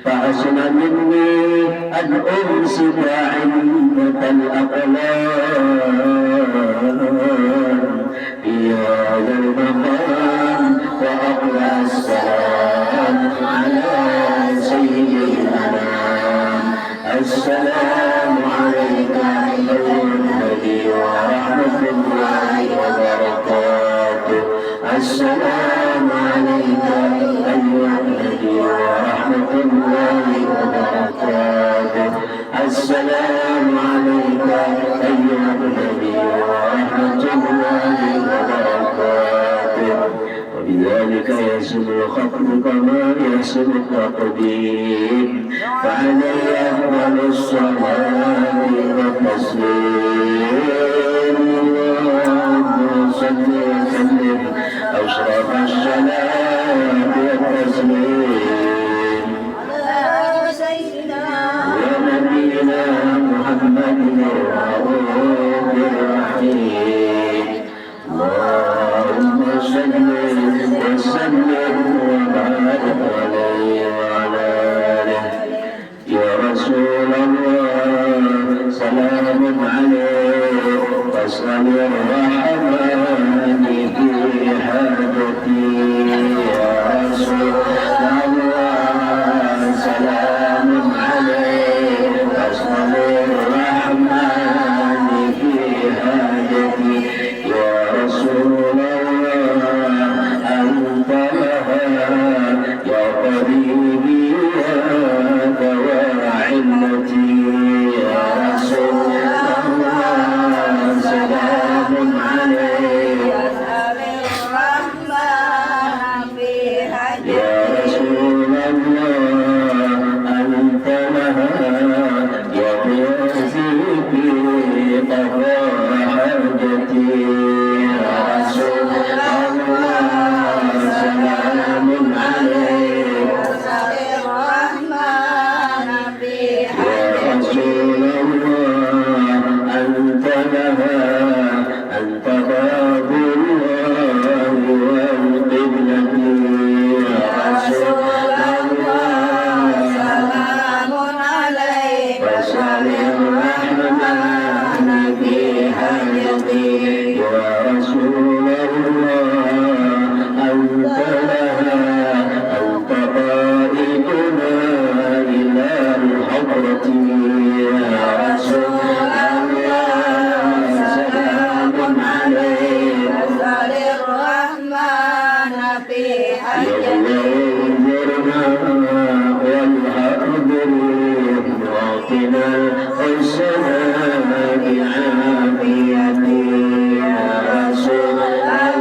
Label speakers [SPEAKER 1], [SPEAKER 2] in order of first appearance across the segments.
[SPEAKER 1] فحسن مني أن أمسك عندك الأقلام في هذا المقام وأقرأ السلام على سيد الأنام. السلام عليك أيها النبي ورحمة الله وبركاته. السلام عليك أيها النبي ورحمة الله وبركاته. السلام عليك أيها النبي ورحمة الله وبركاته. وبذلك يحسن الخطب كما يحسن التقديم، فعلي أفضل الصلاة والتسليم. اللهم صل وسلم أشرف الصلاة والتسليم على سيدنا ونبينا محمد الرؤوف الرحيم. اللهم صل وسلم وبارك عليه وعلى آله. يا رسول الله سلام عليك، واسأل الرحمن في حاجتي. يا رسول الله سلام عليك، واسأل الرحمن في حاجتي. يا رسول الله أنت لها يا طبيبي يا دواء علتي. يا رسول الله سلام عليك، واسأل الرحمن في حاجتي. يا رسول الله أنت لها يا قياسي في قضاء حاجتي. يا رسول الله سلام عليك، واسأل الرحمن في حاجتي. يا رسول الله أنت لها أنت باب الله والقبلة. يا رسول الله سلام عليك، واسأل الرحمن في حاجتي. يا رسول الله أنت لها أنت قائدنا إلى الحضرة. يا رسول الله سلام عليك، واسأل الرحمن في حاجتي. يا والحاضر واعطنا السلام بعافيتي. يا رسول الله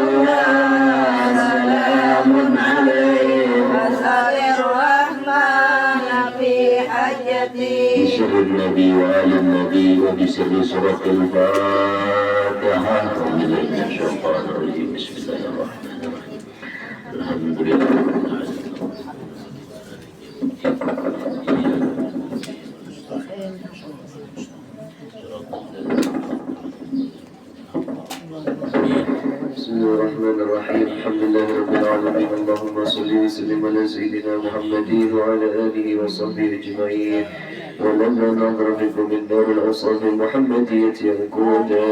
[SPEAKER 1] سلام عليك، واسأل الرحمن في حاجتي. بسر النبي وآل النبي وبسر سورة الفاتحة. أعوذ بالله من الشيطان الرجيم. بسم الله الرحمن الرحيم. الحمد لله رب العالمين. بسم الله الرحمن الرحيم. الحمد لله رب العالمين. اللهم صل وسلم على سيدنا محمد وعلى آله وصحبه أجمعين. ولما نظر بكم من دار الأوصاف المحمدية ينكودا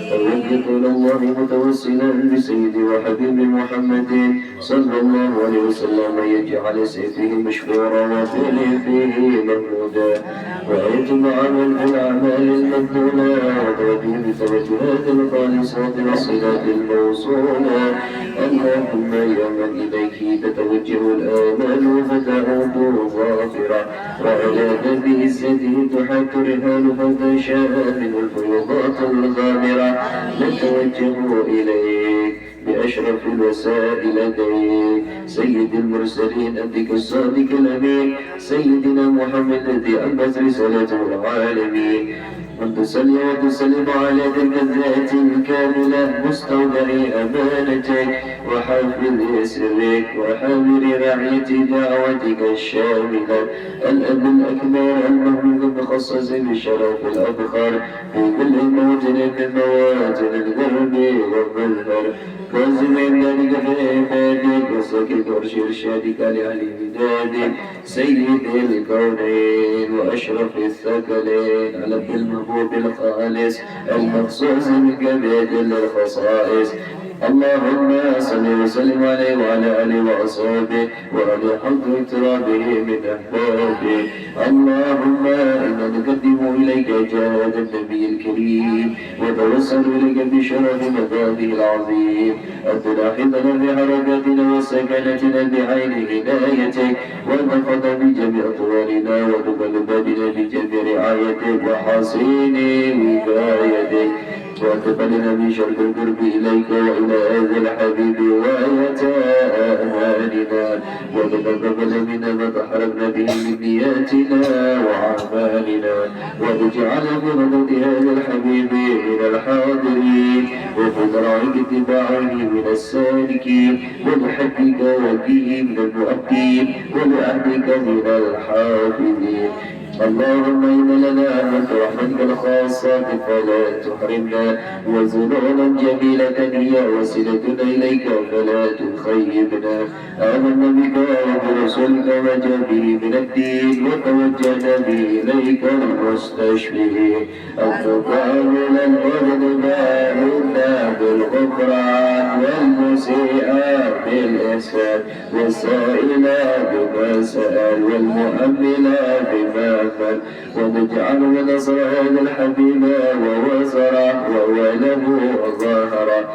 [SPEAKER 1] فوجه إلى الله متوسلا بسيد وحبيب محمد صلى الله عليه وسلم يجعل سيفه مشكورا وفعله فيه محمودا وأيتم عمل في الأعمال المبذولة وتوجه بتوجهات الخالصات والصلات الموصولة. اللهم يا من إليك تتوجه الآمال فتعود ظافرة، وعلى بعزته تحت رهان فتشاء من الفيوضات الغامرة. نتوجه إليك بأشرف الوسائل لديك سيد المرسلين أبدك الصادق الأمين سيدنا محمد الذي أنبت رسالته العالمين. وأن تصلي وتسلم على تلك الذات الكاملة مستودع أمانتك وحافظ سرك وحامل رعية دعوتك الشاملة الأب الأكبر المهموم المخصص بشرف الأبخار في كل موطن من مواطن الغرب والمظهر وزمن ذلك في عبادك وسكت عرش إرشادك لأهل بدادك سيد الكونين وأشرف الثقلين على المحبوب الخالص المخصوص بك بأجل الخصائص اللهم صل وسلم عليه وعلى آله وأصحابه وعلى حق اقترابه من أحبابه اللهم إنا نقدم إليك جهاد النبي الكريم وتوسل إليك بشرف مقامه العظيم أن تلاحظنا في حركاتنا وسكنتنا بعين عنايتك وأن تحفظ بجميع أطوارنا وتقلبنا بجميع رعايتك وحصين وقايتك وأن تقلنا من شر القرب إليك وإلى هذا الحبيب وآية أماننا وتتقبل منا ما تحرمنا به من نياتنا وأعمالنا وتجعل في مدد هذا الحبيب من الحاضرين وفي ذرائك اتباعه من السالكين ولحقك وفيه من المؤدين ولعهدك من الحافظين اللهم إن لنا أمة رحمتك الخاصة فلا تحرمنا وزنونا جميلة هي وسيلتنا إليك فلا تخيبنا آمنا بك وبرسولك وجاء به من الدين وتوجهنا به إليك المستشفي أن تقابل المذنبا منا بالغفران والمسيء بالإحسان والسائل بما سأل والمؤمل بما ونجعل ونصر هذا الحبيب ووزره ووله وظاهره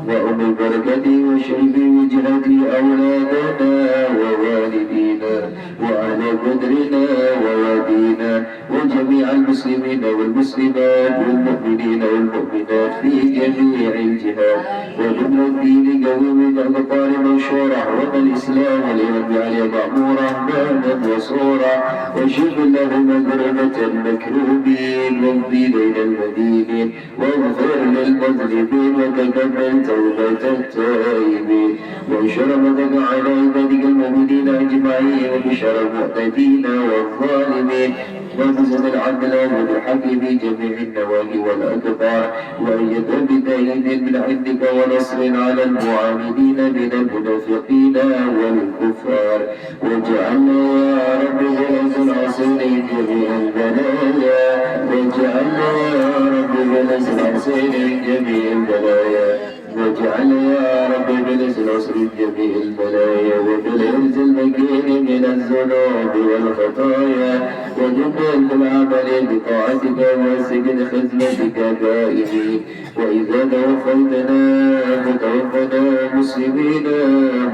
[SPEAKER 1] وأم بركته وشرب وجهته أولادنا ووالدينا وأهل بدرنا ووادينا وجميع المسلمين والمسلمات والمؤمنين والمؤمنات في جميع الجهات وجمل الدين قويم الأقطار منشورة وما الإسلام والإيمان عليه مأمورة مهدا وصورة وشف لهم غربة المكروبين وامضي بين المدينين واغفر للمذنبين وتقبل توبة التائبين وانشر مدد على عبادك المؤمنين أجمعين وبشر المعتدين والظالمين وبزن العدل والحق في جميع النواهي والأكبار وأيد بتأييد من عندك ونصر على المعاندين من المنافقين والكفار واجعلنا يا رب بلز العصير جميع البلايا واجعلنا يا رب بلز العصير جميع البلايا واجعل يا رب بلز العسر جميع البلايا وبالعز المكين من الذنوب والخطايا وجبل العمل بطاعتك وسجن خدمتك دائمين وإذا توفيتنا فتوفنا مسلمين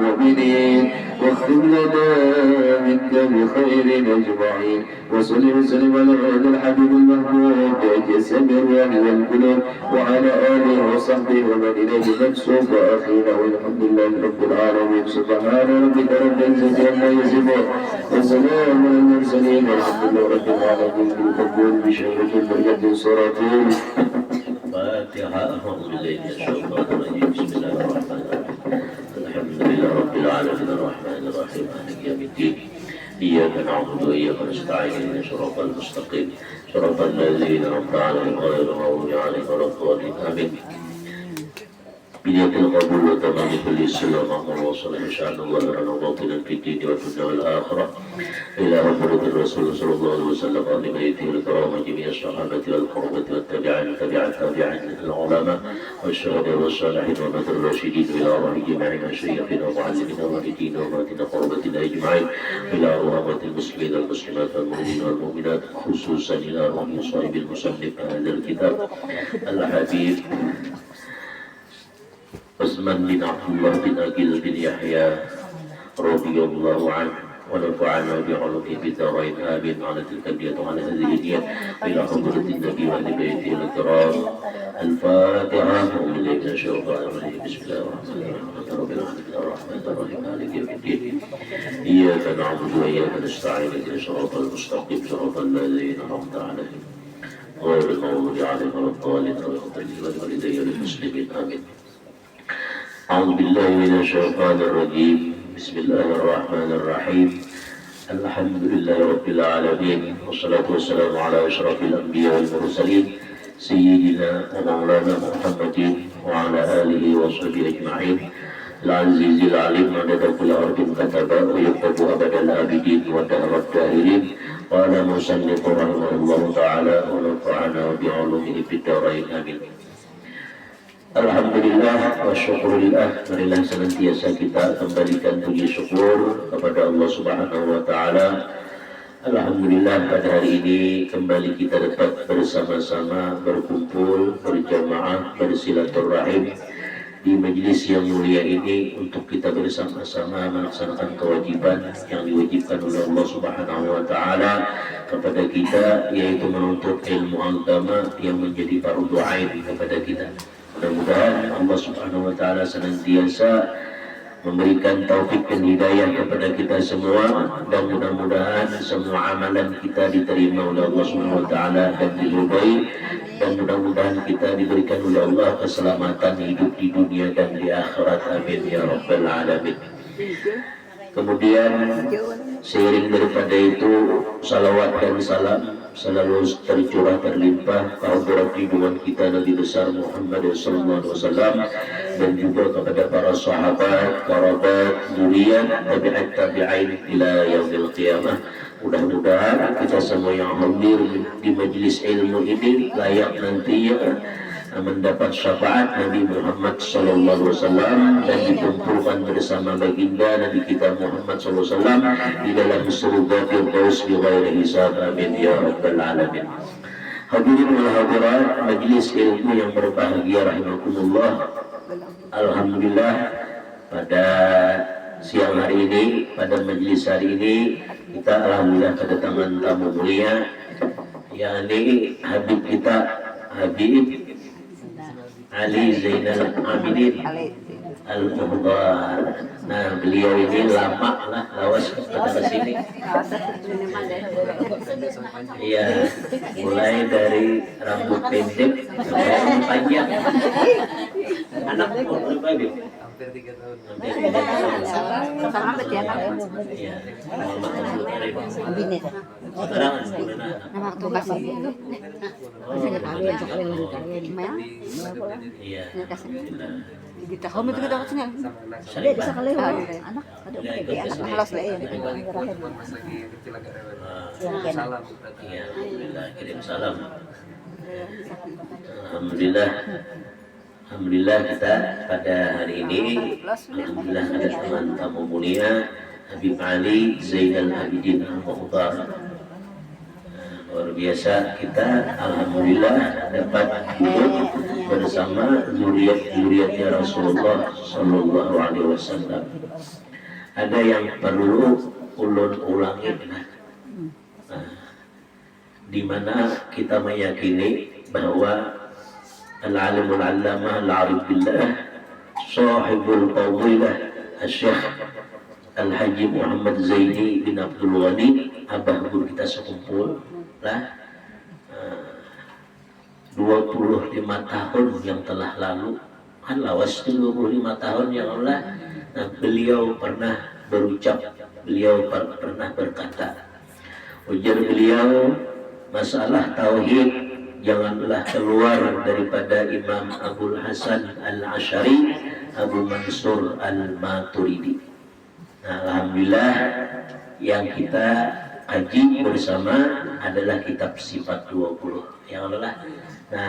[SPEAKER 1] مؤمنين واختم لنا منك بخير أجمعين وصل وسلم على هذا الحبيب المحبوب بأجسام الروح والقلوب وعلى آله وصحبه ومن إليه منسوب وأخينا والحمد لله رب العالمين سبحان ربك رب العزة عما يصفون وسلام على المرسلين والحمد لله رب العالمين بالقبول بشهادة البركة سورتين
[SPEAKER 2] فاتحة أعوذ بالله من الشيطان الرجيم بسم الله الرحمن الرحيم الحمد لله رب العالمين الرحمن الرحيم مالك يوم الدين إياك نعبد وإياك نستعين اهدنا الصراط المستقيم صراط الذين أنعمت عليهم غير المغضوب عليهم ولا الضالين آمين بنية القبول وتمام كل السلام على رسول الله شأن الله لنا وباطنا في الدين والدنيا والآخرة إلى حضرة الرسول صلى الله عليه وسلم وآل بيته الكرام جميع الصحابة والقربة والتابعين تبعين العلماء والشهداء والصالحين ومن الراشدين إلى أرواح جميع مشايخنا ومعلمنا والدينا وماتنا قربتنا أجمعين إلى أرواح المسلمين والمسلمات والمؤمنين والمؤمنات خصوصا إلى أرواح صاحب المصنف هذا الكتاب الحبيب عثمان بن عبد الله بن أكيل بن يحيى رضي الله عنه ونفعنا بعلومه بالدارين آمين على تلك النية وعلى هذه النية إلى حضرة النبي وأهل بيته الكرام الفاتحة أعوذ بالله من الشيطان الرجيم بسم الله الرحمن الرحيم رب العالمين الرحمن الرحيم مالك يوم الدين إياك نعبد وإياك نستعين اهدنا الصراط المستقيم صراط الذين أنعمت عليهم غير المغضوب عليهم ولا الضالين واغفر لي ولوالدي وللمسلمين آمين أعوذ بالله من الشيطان الرجيم بسم الله الرحمن الرحيم الحمد لله رب العالمين والصلاة والسلام على أشرف الأنبياء والمرسلين سيدنا ومولانا محمد وعلى آله وصحبه أجمعين العزيز العليم عدد كل حرف كتب ويكتب أبد الآبدين ودهر الداهرين. قال مصنف رحمه الله تعالى ونفعنا بعلومه في الدارين آمين. Alhamdulillah wa syukurillah, marilah senantiasa kita kembalikan puji syukur kepada Allah Subhanahu wa Ta'ala. Alhamdulillah pada hari ini kembali kita dapat bersama-sama berkumpul, berjamaah, bersilaturahim di majlis yang mulia ini untuk kita bersama-sama melaksanakan kewajiban yang diwajibkan oleh Allah Subhanahu wa Ta'ala kepada kita, yaitu menuntut ilmu agama yang menjadi fardu ain kepada kita. Mudah-mudahan Allah Subhanahu wa Ta'ala senantiasa memberikan taufik dan hidayah kepada kita semua, dan mudah-mudahan semua amalan kita diterima oleh Allah Subhanahu wa Ta'ala dan diridhai, dan mudah-mudahan kita diberikan oleh Allah keselamatan hidup di dunia dan di akhirat. Amin ya rabbal alamin. Kemudian seiring daripada itu, salawat dan salam selalu tercurah terlimpah kehadirat junjungan kita Nabi besar Muhammad sallallahu alaihi wasallam, dan juga kepada para sahabat, kerabat, zuriat, tabi'at tabi'in ila yaumil qiyamah. Mudah-mudahan kita semua yang hadir di majlis ilmu ini layak nantinya mendapat syafaat Nabi Muhammad sallallahu alaihi wasallam dan dikumpulkan bersama baginda Nabi kita Muhammad sallallahu alaihi wasallam di dalam surga Firdaus bi ghairi hisab. Amin ya rabbal alamin. Hadirin wal hadirat majlis ilmu yang berbahagia rahimakumullah. Alhamdulillah pada siang hari ini, pada majlis hari ini kita alhamdulillah kedatangan tamu mulia, yakni Habib kita, Habib Ali Zainal Abidin Al-Muhdar. Nah, beliau ini lama lah lawas pada sini. Iya, mulai dari rambut pendek sampai rambut panjang. Anak berapa ini? Hampir 3 tahun. Sama betul ya. Iya. Sekarang nama tugas ini. Iya. Di tahun itu kita kesini. Dia bisa kali anak ada anak halas lain. Salam. Iya, kirim salam. Alhamdulillah. Alhamdulillah kita pada hari ini alhamdulillah ada teman tamu mulia Habib Ali Zainal Abidin Al-Muhdar. Luar biasa kita alhamdulillah dapat duduk bersama zuriat-zuriatnya Rasulullah sallallahu alaihi wasallam. Ada yang perlu ulun ulangi, di mana kita meyakini bahwa Al-Alimul Allamah Al-Arif Billah Sahibul Fadilah Al-Syekh Al-Haji Muhammad Zaini bin Abdul Ghani, abah guru kita sekumpul lah 25 tahun yang telah lalu, kan lawas 25 tahun yang lalu. Nah, beliau pernah berucap, beliau pernah berkata, ujar beliau, masalah tauhid janganlah keluar daripada Imam Abul Hasan Al-Asy'ari Abu Mansur Al-Maturidi. Nah, alhamdulillah yang kita kaji bersama adalah kitab Sifat 20 yang adalah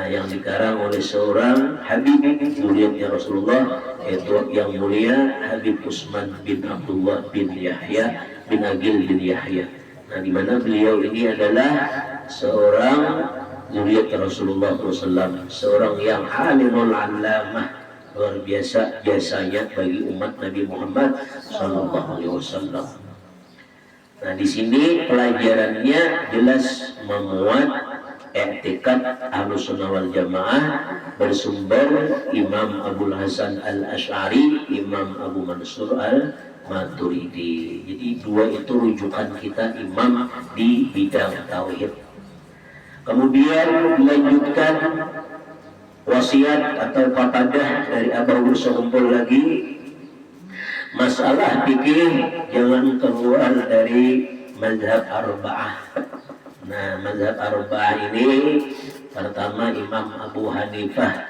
[SPEAKER 2] yang dikarang oleh seorang Habib zuriatnya Rasulullah, yaitu yang mulia Habib Utsman bin Abdullah bin Yahya bin Agil bin Yahya. Nah, di mana beliau ini adalah seorang zuriat Rasulullah SAW, seorang yang alimul allamah, luar biasa jasanya bagi umat Nabi Muhammad SAW. Nah, di sini pelajarannya jelas memuat i'tikad Ahlussunnah wal Jamaah bersumber Imam Abul Hasan Al-Asy'ari, Imam Abu Mansur Al-Maturidi. Jadi dua itu rujukan kita imam di bidang tauhid. Kemudian dilanjutkan wasiat atau fatadah dari Abah Bersumpul lagi, masalah fikih jangan keluar dari mazhab arba'ah. Nah, mazhab arba'ah ini Pertama Imam Abu Hanifah,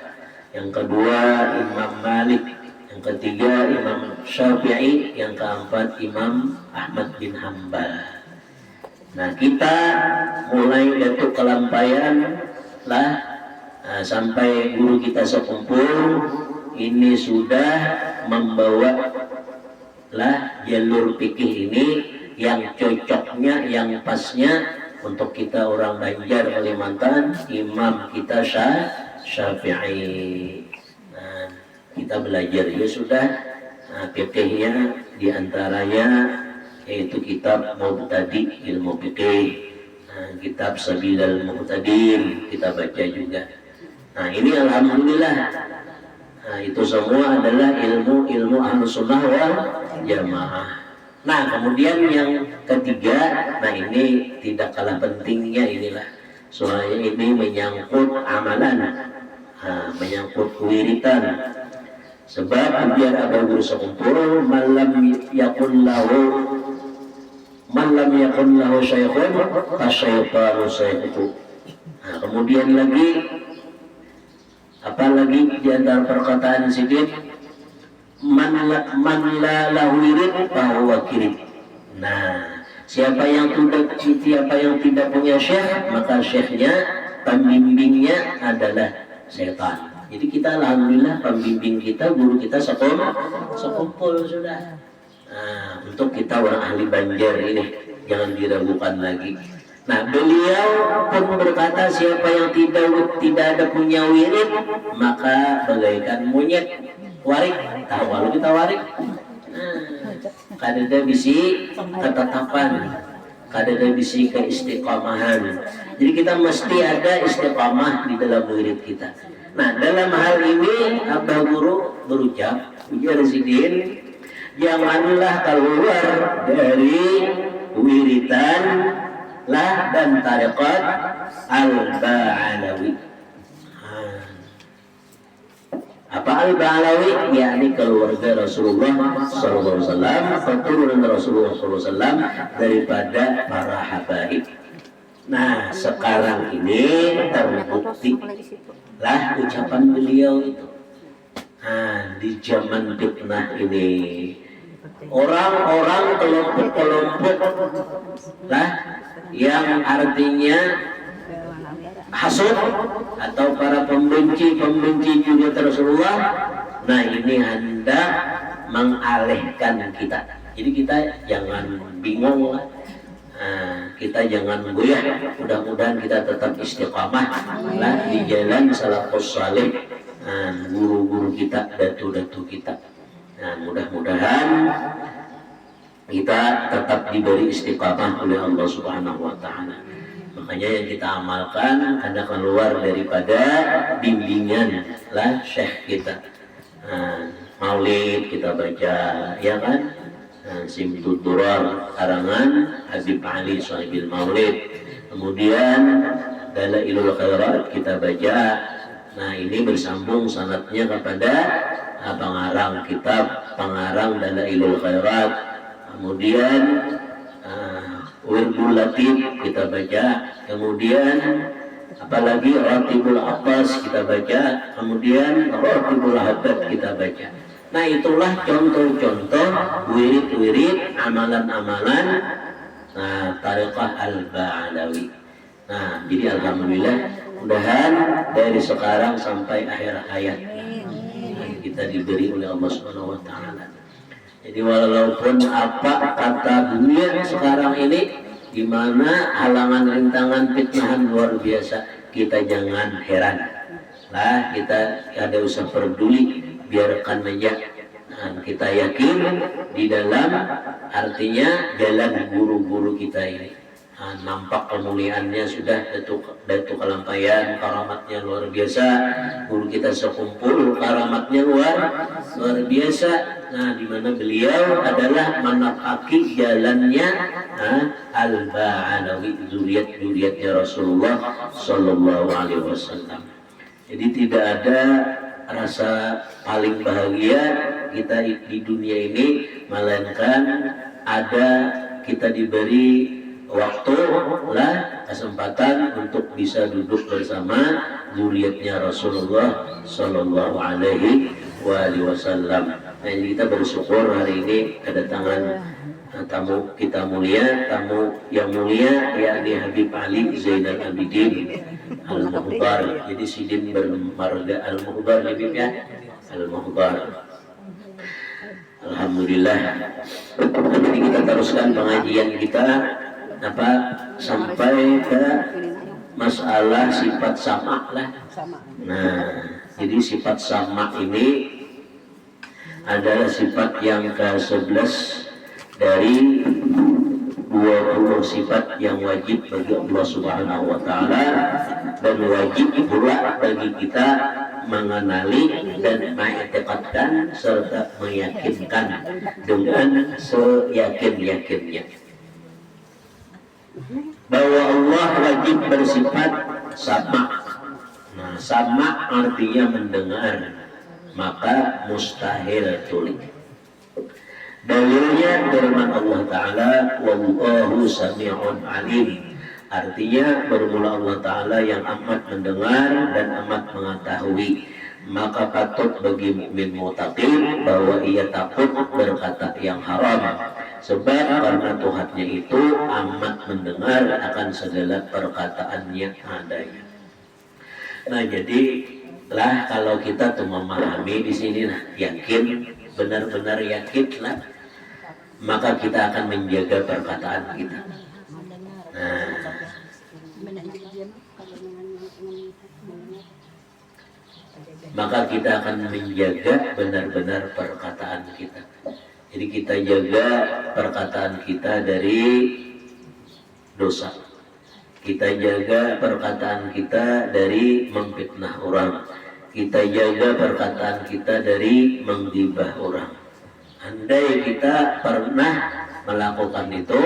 [SPEAKER 2] yang kedua Imam Malik, yang ketiga Imam Syafi'i, yang keempat Imam Ahmad bin Hambal. Nah, kita mulai Datuk Kelampayan lah sampai guru kita sekumpul ini sudah membawa lah jalur fikih ini yang cocoknya, yang pasnya untuk kita orang Banjar Kalimantan, imam kita Syafi'i. Nah, kita belajar ya sudah fikihnya diantaranya yaitu kitab Mubtadi ilmu fikih, kitab Sabilal Muhtadin kita baca juga. Nah, ini alhamdulillah. Nah, itu semua adalah ilmu Ahlus Sunnah wal Jamaah. Nah, kemudian yang ketiga, nah ini tidak kalah pentingnya inilah. Soalnya ini menyangkut amalan, menyangkut kewiritan. Sebab biar ada guru sekumpul, malam yakun lahu syaikhun fasyaitanu syaikhu. Nah, kemudian lagi apalagi di antara perkataan sedikit, man la lahu wirid fahuwa kirib. Nah, siapa yang tidak punya syekh, maka syekhnya, pembimbingnya adalah setan. Jadi kita alhamdulillah pembimbing kita, guru kita sekumpul sudah. Nah, untuk kita orang ahli Banjar ini jangan diragukan lagi. Nah, beliau pun berkata siapa yang tidak ada punya wirid maka bagaikan monyet warik. Tahu kalau kita warik? Kadada bisi ketetapan, kadada bisi keistiqamahan. Jadi kita mesti ada istiqamah di dalam wirid kita. Nah, dalam hal ini Abah Guru berucap, Ujar Sidin, janganlah keluar dari wiridan lah dan tarekat Al-Ba'alawi. Apa Al-Ba'alawi? Yakni keluarga Rasulullah SAW, keturunan Rasulullah SAW daripada para habaib. Nah, sekarang ini terbukti lah ucapan beliau itu. Nah, di zaman fitnah ini orang-orang kelompok-kelompok lah yang artinya hasud atau para pembenci juga Rasulullah. Nah, ini hendak mengalihkan kita. Jadi kita jangan bingung lah. Kita jangan goyah. Mudah-mudahan kita tetap istiqamah lah di jalan salafus saleh, guru-guru kita, datu-datu kita. Nah, mudah-mudahan kita tetap diberi istiqamah oleh Allah Subhanahu wa taala. Makanya yang kita amalkan karena keluar daripada bimbingan lah syekh kita. Maulid kita baca, ya kan? Simtud Durar karangan Habib Ali Sahibil Maulid. Kemudian Dalailul Khairat kita baca. Nah, ini bersambung sanadnya kepada pengarang kitab, pengarang Dalailul Khairat. Kemudian Wirdul Latif kita baca. Kemudian apalagi Ratibul Abbas kita baca. Kemudian Ratibul Haddad kita baca. Nah, itulah contoh-contoh wirid-wirid, amalan-amalan Tariqah Al-Ba'alawi. Nah, jadi alhamdulillah, mudahan dari sekarang sampai akhir hayat kita diberi oleh Allah Subhanahu wa taala. Jadi walaupun apa kata dunia sekarang ini, di mana halangan rintangan fitnahan luar biasa, kita jangan heran. Lah, kita ada usah peduli, biarkan aja. Nah, kita yakin di dalam artinya jalan guru-guru kita ini. Nampak kemuliaannya sudah Datuk Kelampayan, karamatnya luar biasa. Guru kita sekumpul, karamatnya luar biasa. Nah, di mana beliau adalah menapaki jalannya Al-Ba'alawi, zuriat-zuriatnya Rasulullah Sallallahu Alaihi Wasallam. Jadi tidak ada rasa paling bahagia kita di dunia ini, melainkan ada kita diberi waktu lah kesempatan untuk bisa duduk bersama zuriatnya Rasulullah Sallallahu Alaihi Wasallam. Nah, kita bersyukur hari ini kedatangan tamu kita mulia, tamu yang mulia, yakni Habib Ali Zainal Abidin Al-Muhdar. Jadi Sidin bermarga Al-Muhdar, Habib ya, Al-Muhdar. Alhamdulillah. Nanti kita teruskan pengajian kita sampai ke masalah sifat sama lah. Nah, jadi sifat sama ini adalah sifat yang ke-11 dari 20 sifat yang wajib bagi Allah Subhanahu wa taala, dan wajib pula bagi kita mengenali dan mengiktikadkan serta meyakinkan dengan seyakin-yakinnya bahwa Allah wajib bersifat sama. Nah, sama artinya mendengar, maka mustahil tulik. Dalilnya firman Allah Ta'ala, wallahu sami'un alim. Artinya bermula Allah Ta'ala yang amat mendengar dan amat mengetahui. Maka patut bagi mukmin muttaqin bahwa ia takut berkata yang haram, sebab karena Tuhannya itu amat mendengar akan segala perkataan yang adanya. Nah, jadi lah kalau kita tuh memahami di sini, nah, yakin, benar-benar yakin lah, maka kita akan menjaga perkataan kita. Nah, maka kita akan menjaga benar-benar perkataan kita. Jadi kita jaga perkataan kita dari dosa. Kita jaga perkataan kita dari memfitnah orang. Kita jaga perkataan kita dari menggibah orang. Andai kita pernah melakukan itu,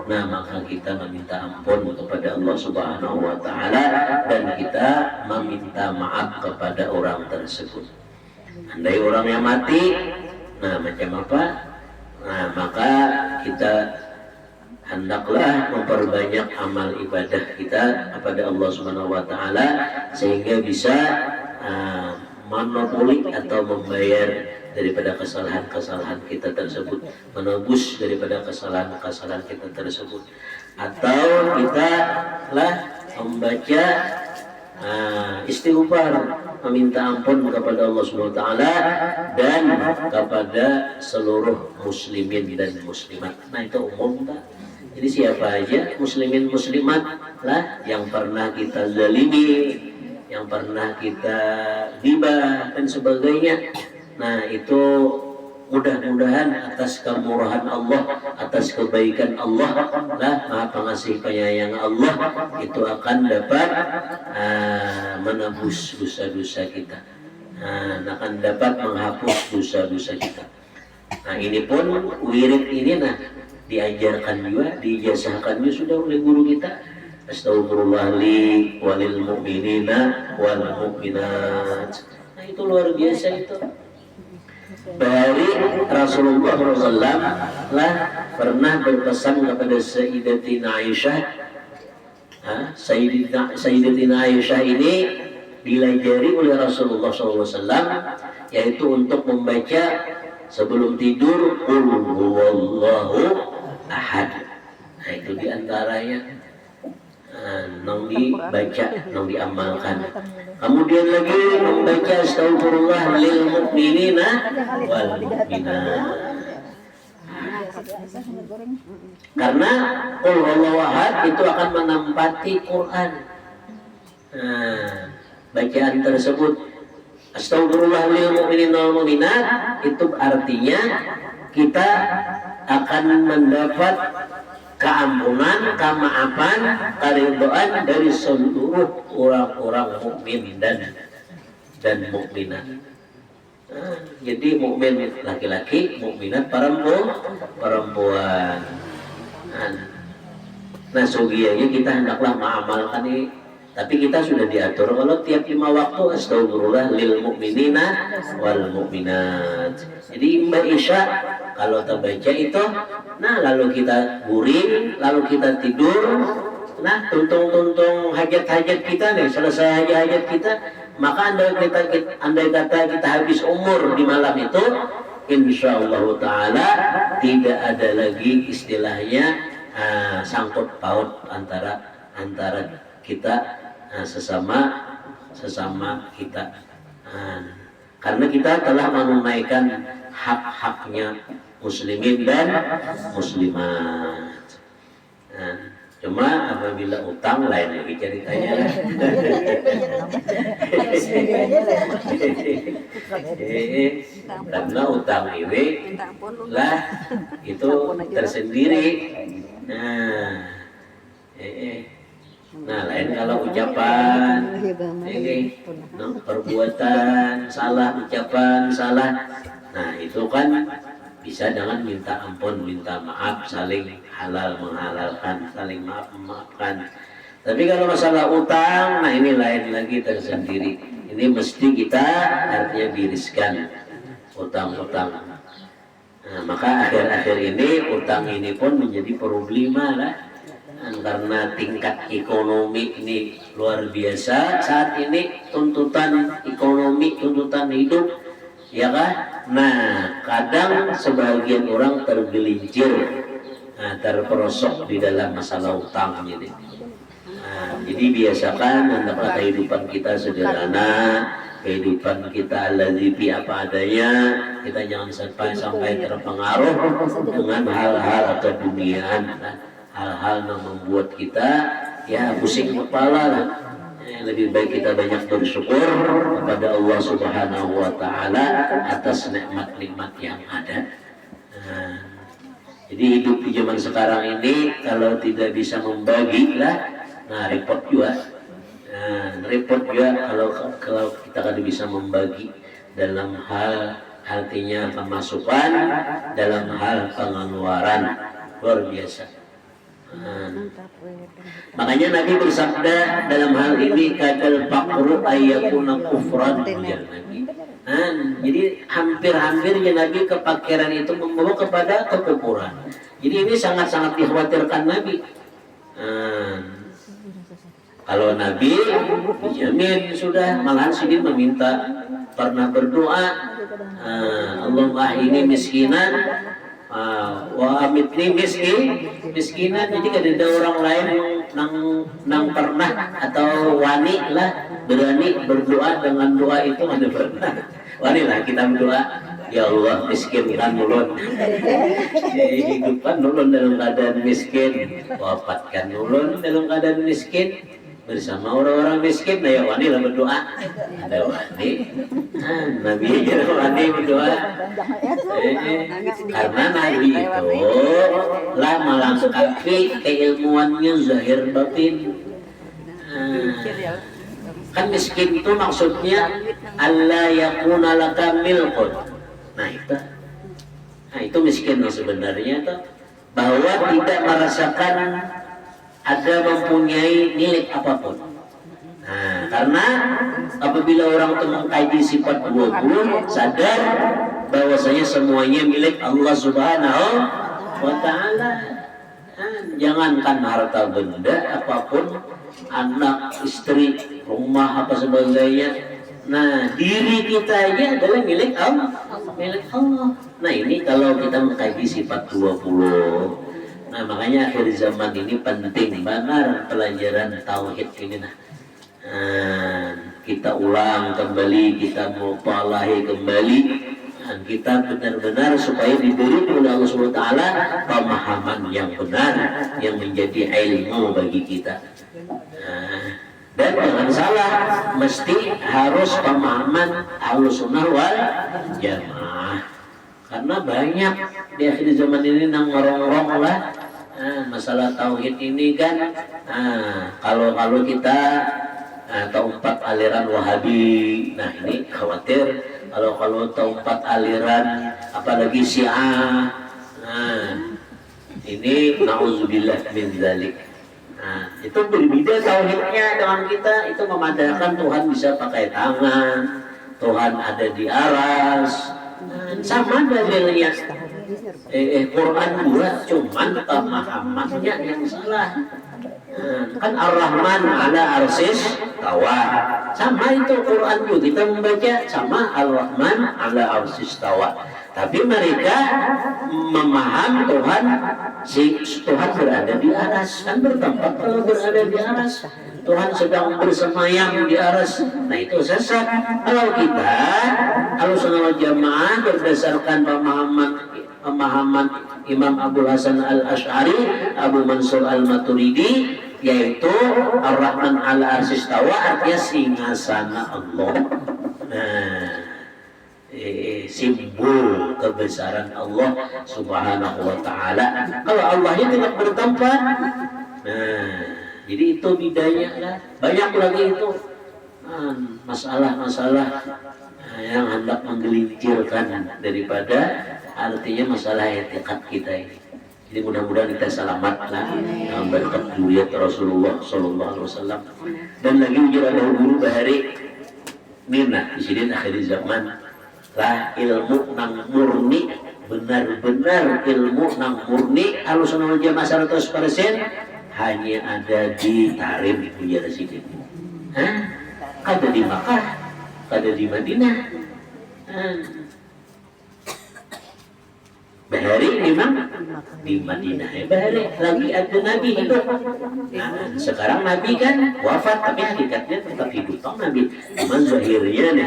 [SPEAKER 2] nah maka kita meminta ampun kepada Allah Subhanahu wa taala dan kita meminta maaf kepada orang tersebut. Andai orangnya mati, nah macam apa? Nah, maka kita hendaklah memperbanyak amal ibadah kita kepada Allah Subhanahu wa taala sehingga bisa monopoli atau membayar daripada kesalahan-kesalahan kita tersebut, menebus daripada kesalahan-kesalahan kita tersebut, atau kita lah membaca istighfar, meminta ampun kepada Allah Subhanahu wa taala dan kepada seluruh muslimin dan muslimat. Nah, itu umum tak? Jadi siapa aja muslimin muslimat lah yang pernah kita zalimi, yang pernah kita ghibah dan sebagainya. Nah, itu mudah-mudahan atas kemurahan Allah, atas kebaikan Allah lah, Maha Pengasih Penyayang Allah, itu akan dapat menebus dosa-dosa kita, akan dapat menghapus dosa-dosa kita. Nah, ini pun wirid ini diajarkan juga, diijazahkan juga sudah oleh guru kita. Astagfirullah li walil mu'minina wal mu'minat. Nah, itu luar biasa itu. Dari Rasulullah SAW lah pernah berpesan kepada Sayyidatina Aisyah. Sayyidatina Aisyah ini dilajari oleh Rasulullah SAW, yaitu untuk membaca sebelum tidur Qul huwallahu ahad. Nah, itu diantaranya nang dibaca, nang diamalkan. Kemudian lagi membaca astagfirullah lil mu'minina wal mu'minat. Karena qul huwallahu ahad itu akan menempati Quran. Bacaan tersebut astagfirullah lil mu'minina wal mu'minat itu artinya kita akan mendapat keampunan, kemaafan, keridhaan dari seluruh orang-orang mukmin dan mukminat. Jadi mukmin laki-laki, mukminat perempuan. Nah, sugiyanya kita hendaklah mengamalkan ini. Tapi kita sudah diatur kalau tiap 5 waktu astagfirullah lil mu'minina wal mu'minat. Jadi Mbak Isya kalau terbaca itu, nah lalu kita guring, lalu kita tidur, nah tuntung-tuntung hajat-hajat kita nih, selesai hajat kita, maka andai kata kita habis umur di malam itu, insyaallah taala tidak ada lagi istilahnya sangkut paut antara kita sesama kita, karena kita telah menunaikan hak-haknya muslimin dan muslimat. Cuma apabila utang lain lagi ceritanya. Karena utang ini lah itu tersendiri. Nah, lain kalau ucapan, perbuatan salah, ucapan salah. Nah, itu kan bisa dengan minta ampun, minta maaf, saling halal menghalalkan, saling maaf memaafkan. Tapi kalau masalah utang, nah ini lain lagi tersendiri. Ini mesti kita artinya diriskan utang-utang. Nah, maka akhir-akhir ini utang ini pun menjadi problema lah. Karena tingkat ekonomi ini luar biasa saat ini, tuntutan ekonomi, tuntutan hidup, ya kan? Nah, kadang sebagian orang tergelincir, terperosok di dalam masalah utang ini. Jadi biasakan hendaklah kehidupan kita sederhana, kehidupan kita lazipi apa adanya. Kita jangan sampai terpengaruh dengan hal-hal keduniaan, hal-hal yang membuat kita ya pusing kepala lah. Lebih baik kita banyak bersyukur kepada Allah Subhanahu wa Ta'ala atas nikmat-nikmat yang ada. Jadi hidup di zaman sekarang ini kalau tidak bisa membagi lah, nah repot juga. Repot juga kalau kita tidak bisa membagi dalam hal artinya pemasukan, dalam hal pengeluaran, luar biasa. Makanya Nabi bersabda dalam hal ini kadal faqru ayyakuna kufran ya Nabi. Jadi hampir-hampir ya Nabi kepakiran itu membawa kepada kekufuran. Jadi ini sangat-sangat dikhawatirkan Nabi. Kalau Nabi dijamin sudah, malahan sidin meminta, pernah berdoa, Allahumma ini miskinan wa amitni miskinan. Jadi ada orang lain nang pernah atau wani lah berani berdoa dengan doa itu, ada pernah wani lah kita berdoa, ya Allah miskinkan nulun, hidupkan nulun dalam keadaan miskin, wafatkan nulun dalam keadaan miskin bersama orang-orang miskin. Nah ya wani lah berdoa, ada wani, Nabi aja wani berdoa. Karena Nabi itu lah melengkapi keilmuannya zahir batin. Kan miskin itu maksudnya alla yakuna laka milkun. Nah itu miskin sebenarnya itu bahwa tidak merasakan ada mempunyai milik apapun. Nah, karena apabila orang itu mengkaji sifat 20, sadar bahwasanya semuanya milik Allah Subhanahu wa Ta'ala. Jangankan harta benda apapun, anak, istri, rumah apa sebagainya. Nah, diri kita aja adalah milik Allah. Nah, ini kalau kita mengkaji sifat 20. Nah, makanya akhir zaman ini penting benar pelajaran tauhid ini. Kita ulang kembali, kita mutalahi kembali, dan kita benar-benar supaya diberi oleh Allah SWT pemahaman yang benar yang menjadi ilmu bagi kita. Dan jangan salah, mesti harus pemahaman Ahlussunnah wal Jamaah. Karena banyak di akhir zaman ini nang ngorong-ngorong lah masalah tauhid ini kan. Kalau kita atau 4 aliran Wahabi, nah ini khawatir kalau tahu 4 aliran apalagi Syiah, ini nauzubillah min dzalik. Itu berbeda tauhidnya dengan kita. Itu memandangkan Tuhan bisa pakai tangan, Tuhan ada di aras, sama dalilnya. Quran juga cuman pemahamannya yang salah. Kan Ar-Rahman ala arsis tawa, sama itu Quran juga kita membaca sama Ar-Rahman ala arsis tawa, tapi mereka memaham Tuhan, si Tuhan berada di aras, kan bertempat kalau berada di aras, Tuhan sedang bersemayam di aras. Nah itu sesat. Kalau kita Ahlussunnah wal Jamaah berdasarkan pemahaman Imam Abu Hasan Al-Asy'ari, Abu Mansur Al-Maturidi, yaitu Ar-Rahman ala arsis tawa artinya singgasana Allah. Nah, simbol kebesaran Allah Subhanahu wa taala. Kalau Allahnya tidak bertempat, nah, jadi itu bedanya lah. Banyak lagi itu masalah-masalah yang hendak menggelincirkan daripada artinya masalah etikat kita ini. Jadi mudah-mudahan kita selamat lah berkat zuriat Rasulullah Sallallahu Alaihi Wasallam. Dan lagi ujar ada guru bahari Mirna di sini akhir zaman lah ilmu nang murni, benar-benar ilmu nang murni Ahlussunnah wal Jamaah 100% hanya ada di Tarim ujar di sini. Ada di Makkah, ada di Madinah. Bahari memang di Madinah, bahari lagi ada Nabi hidup. Nah, sekarang Nabi kan wafat, tapi hakikatnya tetap hidup. Toh Nabi, cuman zahirnya,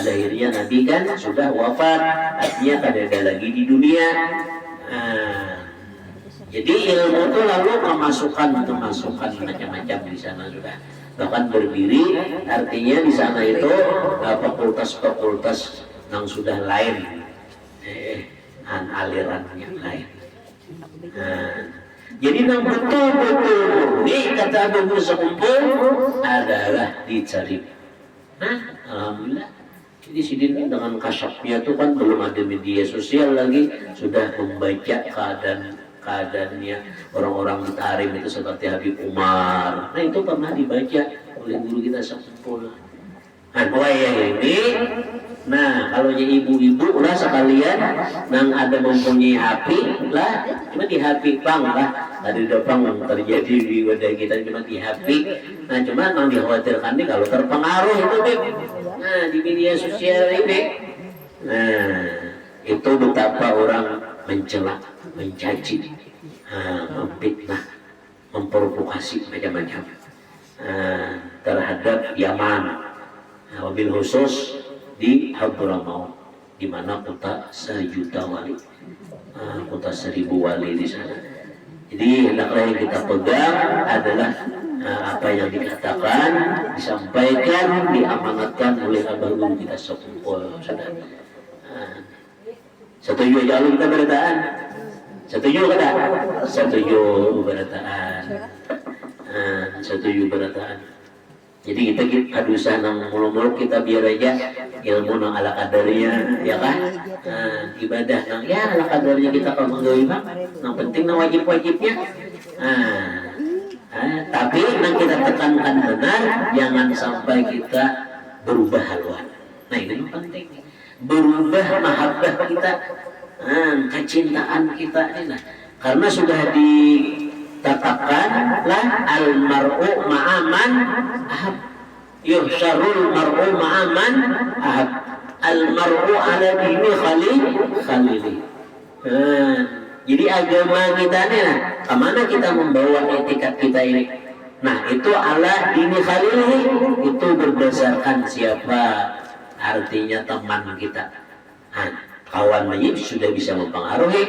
[SPEAKER 2] zahirnya Nabi kan sudah wafat, artinya tidak ada lagi di dunia. Jadi ilmu itu lalu memasukkan macam-macam di sana sudah. Bahkan berdiri, artinya di sana itu fakultas-fakultas yang sudah lain. Aliran yang lain. Jadi yang betul-betul murni kata Abu Musa kumpul adalah dicari. Alhamdulillah. Jadi sini dengan kasyafnya itu kan belum ada media sosial lagi, sudah membaca keadaannya orang-orang di Tarim itu seperti Habib Umar. Nah itu pernah dibaca oleh guru kita sekumpul. Nah kalau ibu-ibu lah sekalian yang ada mempunyai HP lah, cuma di HP pang lah, ada dopang yang terjadi di wadah kita cuma di HP. Nah cuma yang dikhawatirkan nih kalau terpengaruh itu Beb. Nah di media sosial ini, nah itu betapa orang mencela, mencaci, memfitnah, memprovokasi macam-macam terhadap Yaman. Wabil khusus di Hadramaut, di mana kota 1.000.000 wali, kota 1.000 wali di sana. Jadi hendaklah yang kita pegang adalah apa yang dikatakan, disampaikan, diamanatkan oleh abah guru kita sekumpul. Setuju aja kalau kita berataan? Setuju kada? Setuju berataan. Setuju berataan. Jadi kita usah nang mulu-mulu kita biar aja ilmu nang ala kadarnya, ya kan? Ibadah nang ya ala kadarnya kita kalau menggawi mah, nang penting nang wajib-wajibnya. Tapi nang kita tekankan benar, jangan sampai kita berubah haluan. Nah ini yang penting, berubah mahabbah kita, kecintaan kita ini. Karena sudah dikatakan lah al-mar'u ma'aman ahab, yuhsyarul mar'u ma'aman ahab, al-mar'u ala dini khalili. Jadi agama kita ini, kemana kita membawa etikat kita ini? Nah itu ala dini khalili, itu berdasarkan siapa, artinya teman kita. Kawan majid sudah bisa mempengaruhi,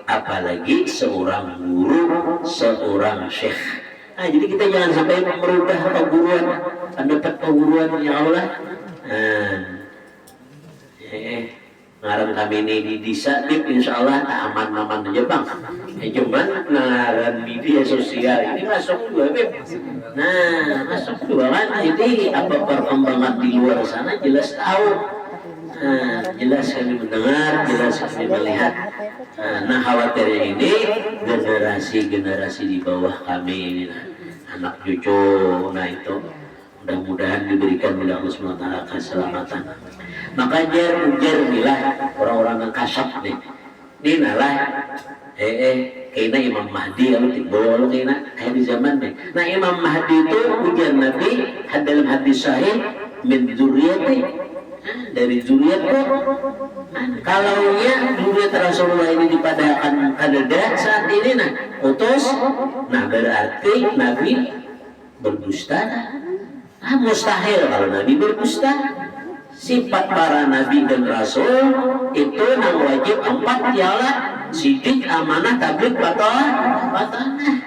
[SPEAKER 2] apalagi seorang guru, seorang syekh. Jadi kita jangan sampai merubah perguruan, pendapat perguruan ya Allah. Ngaran kami ini di Disatip, insya Allah aman-aman aja bang. Cuman ngaran media sosial ini masuk juga, Beb. Nah, masuk juga kan. Jadi apa perkembangan di luar sana jelas tahu. Jelas kami mendengar, jelas kami melihat. Nah khawatirnya ini generasi di bawah kami ini, anak cucu, nah itu mudah-mudahan diberikan oleh Allah SWT keselamatan. Maka ujar bilah orang-orang yang kasyaf nih, Nina lah kayaknya Imam Mahdi kalau timbul kayaknya di zaman nih. Nah Imam Mahdi itu ujar Nabi dalam hadis sahih min dzurriyyati, dari zuriatku. Kalau ya zuriat Rasulullah ini dipadakan kadada saat ini nah utus, nah berarti Nabi berdusta. Mustahil kalau Nabi berdusta. Sifat para nabi dan rasul itu yang wajib 4 ialah sidik, amanah, tabligh, batanah.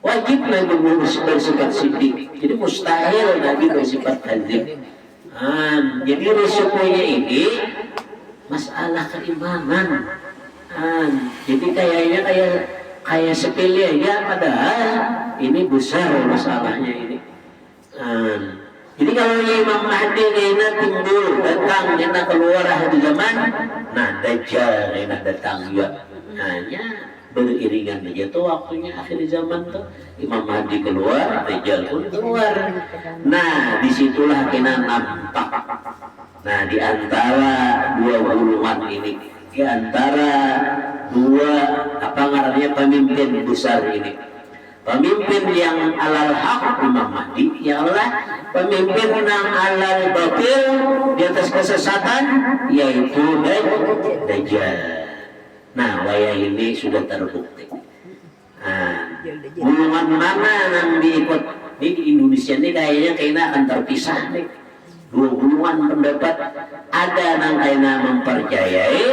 [SPEAKER 2] Wajib Nabi bersifat sidik. Jadi mustahil Nabi bersifat kadzib. Jadi risikonya ini masalah keimanan. Jadi kayaknya kayak sepele aja, padahal ini besar masalahnya ini. Jadi kalau Imam Mahdi kena timbul datang, kena keluar di zaman, nah Dajjal kena datang juga. Hanya beriringan aja tuh waktunya akhir zaman tuh Imam Mahdi keluar, Dajjal pun keluar. Nah disitulah kena nampak. Nah di antara dua golongan ini, di antara dua apa ngarannya pemimpin besar ini. Pemimpin yang alal haq Imam Mahdi, yang adalah pemimpin yang alal batil di atas kesesatan yaitu Dajjal. Nah, wayah ini sudah terbukti. Golongan mana yang diikut? Ini di Indonesia ini kayaknya akan terpisah nih. Dua golongan pendapat, ada yang kayaknya mempercayai,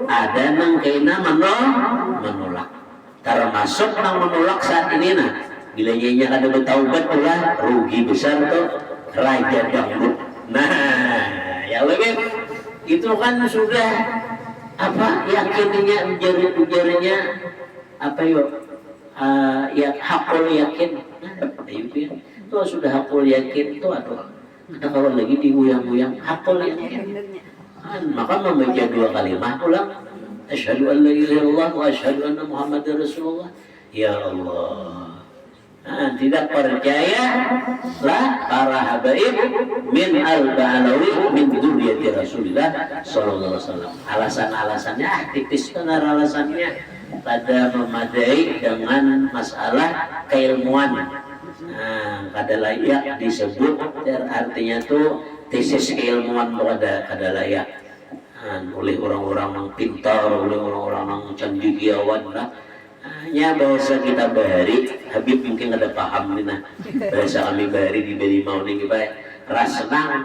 [SPEAKER 2] ada yang kayaknya menolak. Termasuk yang menolak saat ini nah bila nyanyi kada bertaubat pula rugi besar tuh raja dangdut. Nah ya lagi itu kan sudah apa yakinnya ujarnya apa yuk ya hakul yakin. Itu sudah hakul yakin itu atau ada kalau lagi diguyang-guyang hakul yakin maka membaca 2 kalimat pulang asyhadu an la ilaha illallah wa asyhadu anna muhammadar rasulullah. Ya Allah. Tidak percaya lah para habaib min al-ba'alawi min dzurriyyati Rasulillah sallallahu alaihi wasallam. Alasan-alasannya tipis benar alasannya pada memadai dengan masalah keilmuan. Kada layak disebut artinya tuh tesis keilmuan kada layak. Oleh orang-orang yang pintar, oleh orang-orang yang cendekiawan lah. Hanya bahasa kita bahari, Habib mungkin ada paham nih nah. Bahasa kami bahari di Belimau nih kita rasenang.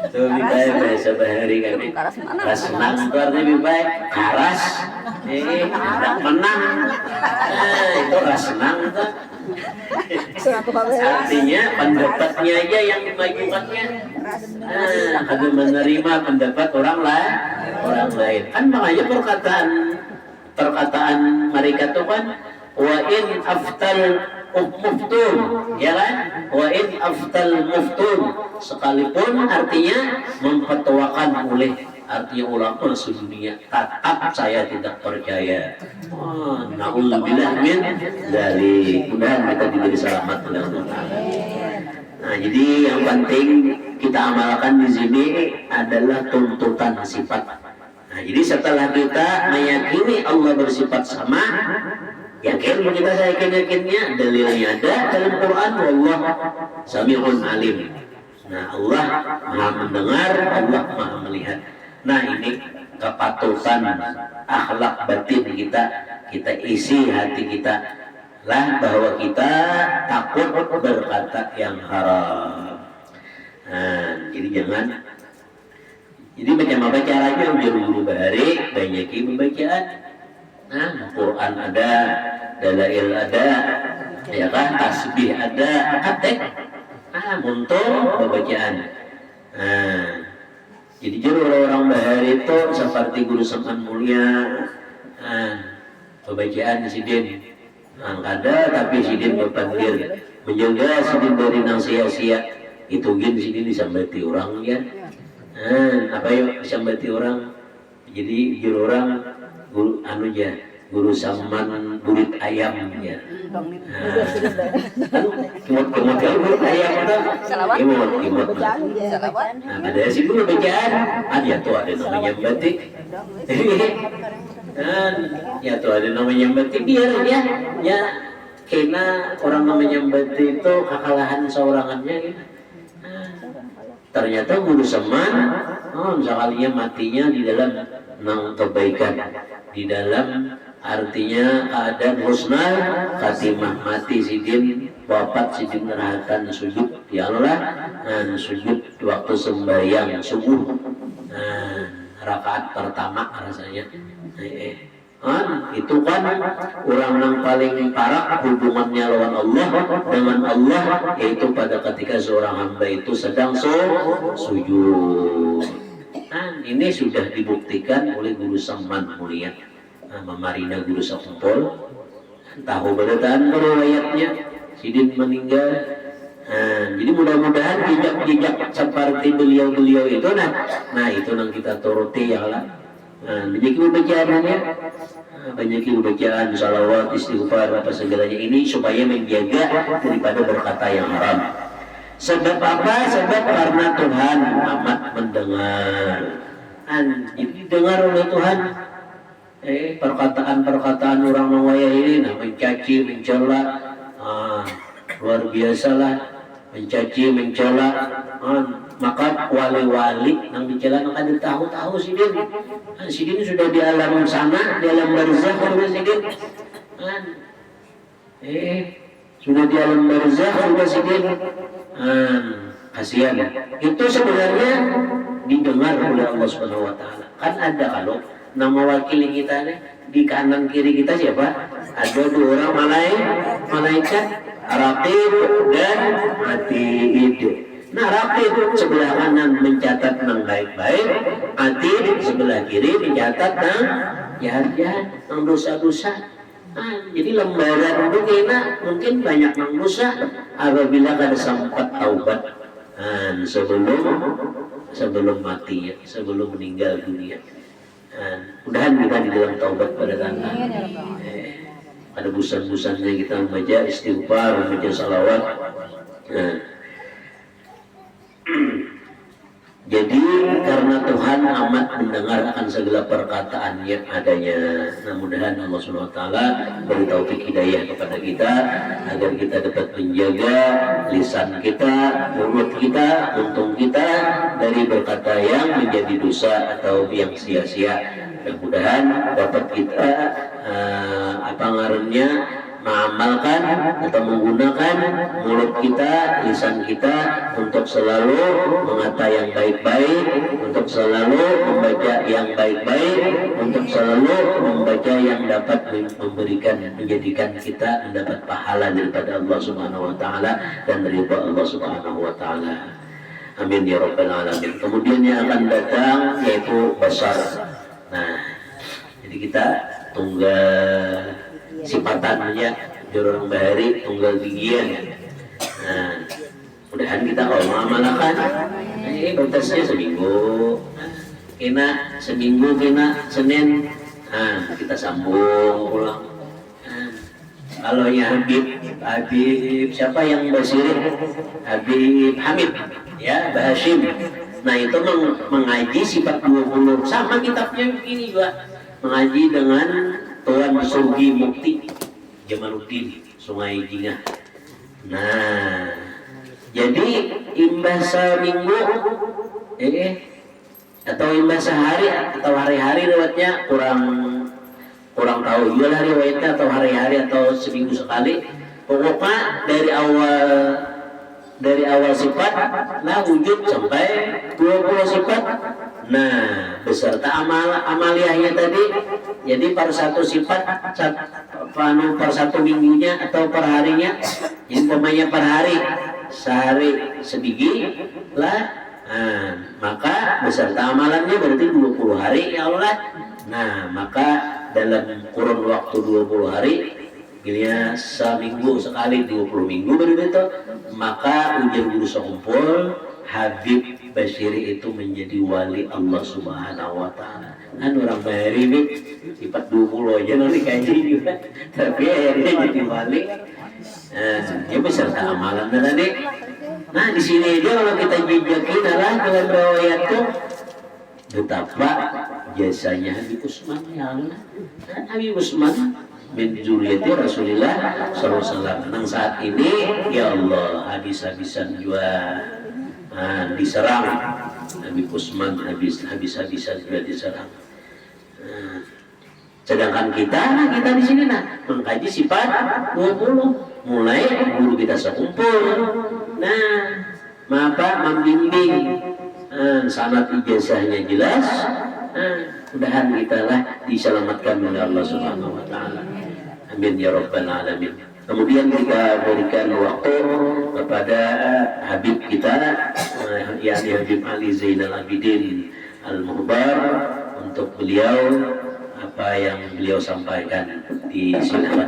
[SPEAKER 2] Itu kita bahasa bahari kami. Rasenang itu artinya lebih baik. Karas, tidak menang. Itu rasenang itu. Artinya pendapatnya aja yang dimajukannya. Ada menerima pendapat orang lain. Kan makanya perkataan mereka itu kan wa in aftal muftun, ya kan? Wa in aftal muftun, sekalipun artinya memfatwakan oleh artinya ulama sedunia, tetap saya tidak percaya. Na'udzubillah min dzalik. Mudah-mudahan kita diberi selamat mudah-mudahan. Nah, jadi yang penting kita amalkan di sini adalah tuntutan sifat. Nah, jadi setelah kita meyakini Allah bersifat sama, yakin kita saya yakinnya dalilnya ada dalam Quran, wallah sami'un alim. Nah, Allah Maha mendengar, Allah Maha melihat. Nah ini kepatutan akhlak batin kita isi hati kita lah bahwa kita takut berkata yang haram. Jadi jangan. Jadi macam apa caranya ujar-ujar bahari banyakin pembacaan. Quran ada, dalail ada, ya kan tasbih ada, atek. Muntul pembacaan. Jadi orang-orang bahari itu seperti guru Saman Mulia, pembacaan sidin, ada tapi sidin berpanggil menjaga sidin dari nang sia-sia itu gin sidin disambati orang ya, apa yuk disambati orang, jadi juru orang guru anu ya guru saman burit ayam ya. Kemot kalau burit ayam itu kemot. Nah, pada si guru bacaan, ada tuh ada namanya batik. Dan ya tuh ada namanya batik biar ya kena orang namanya batik itu kekalahan seorangannya gitu. Ternyata guru seman, sekalinya matinya di dalam kebaikan, di dalam artinya keadaan husnul khatimah, mati sidin wafat sidin nerahkan sujud ya Allah, sujud waktu sembahyang subuh, rakaat pertama rasanya. Itu kan orang yang paling parah hubungannya lawan Allah dengan Allah, yaitu pada ketika seorang hamba itu sedang sujud. Ini sudah dibuktikan oleh guru Saman mulia, Mamarina guru Sakumpol. Tahu berdasarkan riwayatnya sidin meninggal. Jadi mudah-mudahan jejak seperti beliau-beliau itu nah itu yang kita turuti ya Allah. Banyak bacaannya, banyak bacaan salawat istighfar apa segalanya ini supaya menjaga daripada berkata yang haram. Sebab apa? Sebab karena Tuhan amat mendengar. Jadi dengar oleh Tuhan perkataan orang Nawaya ini, mencaci, mencela, luar biasa lah, mencaci, mencela. Maka wali-wali yang dicela maka tahu sidin. Sidin sudah di alam sana, di alam barzakh sudah sidin. Sudah di alam barzakh sudah sidin. Kasihan. Itu sebenarnya didengar oleh Allah Subhanahu wa taala. Kan ada kalau nama wakil kita nih di kanan kiri kita siapa? Ada dua orang malaikat, Raqib dan Atid. Nah, Raqib sebelah kanan mencatat yang baik-baik, Atid sebelah kiri mencatat yang jahat-jahat, yang dosa-dosa. Jadi lembaran itu kena mungkin banyak yang dosa apabila kada sempat taubat sebelum mati ya, sebelum meninggal dunia. Mudahan kita di dalam taubat pada tangan. Ada busan-busannya kita membaca istighfar, membaca salawat. Jadi karena Tuhan amat mendengar akan segala perkataan yang adanya. Mudah-mudahan Allah Subhanahu wa taala beri taufik hidayah kepada kita agar kita dapat menjaga lisan kita, mulut kita, untung kita dari berkata yang menjadi dosa atau yang sia-sia. Mudah-mudahan dapat kita mengamalkan atau menggunakan mulut kita, lisan kita untuk selalu mengata yang baik-baik, untuk selalu membaca yang baik-baik, untuk selalu membaca yang dapat menjadikan kita mendapat pahala daripada Allah Subhanahu wa taala dan ridha Allah Subhanahu wa taala. Amin ya rabbal alamin. Kemudian yang akan datang yaitu basar. Nah, jadi kita tunggal sifatannya jorong bahari tunggal tinggian. Nah, mudahan kita kalau mengamalkan batasnya seminggu, kena Senin, kita sambung pulang. Kalau ya Habib siapa yang basirin? Habib Hamid ya, Bahashim. Nah itu mengaji sifat 20 sama kitabnya begini juga, mengaji dengan Tuan Sugi Mukti Jamaluddin Sungai Jingah. Nah, jadi imbas seminggu atau imbas sehari atau hari-hari lewatnya kurang tahu juga lah riwayatnya, atau hari-hari atau seminggu sekali. Pokoknya dari awal sifat lah wujud sampai 20 sifat. Nah, beserta amaliyahnya tadi. Jadi per satu sifat per satu minggunya atau per harinya. Jadi umpamanya per hari sehari sedikit lah. Maka beserta amalannya berarti 20 hari ya Allah. Nah, maka dalam kurun waktu 20 hari bila seminggu sekali 20 minggu berarti itu, maka ujar guru sekumpul Habib Bashiri itu menjadi wali Allah Subhanahu wa Ta'ala. Kan orang Bahari ini sifat 20 aja nanti kaji juga, tapi akhirnya jadi wali. Ya beserta amalan tadi. Nah di sini aja kalau kita jejakin adalah dalam riwayat itu betapa jasanya Habib Usman ya Allah. Habib Usman min zuriyati Rasulullah SAW. Nang saat ini ya Allah habis-habisan juga diserang. Habib Usman habis-habisan juga diserang. Sedangkan kita di sini mengkaji sifat 20 mulai guru kita sekumpul. Membimbing sanad ijazahnya jelas. Mudahan kita lah diselamatkan oleh Allah Subhanahu wa Ta'ala. Amin ya rabbal alamin. Kemudian kita berikan waktu kepada Habib kita, yakni Habib Ali Zainal Abidin Al-Muhbar, untuk beliau apa yang beliau sampaikan di silakan.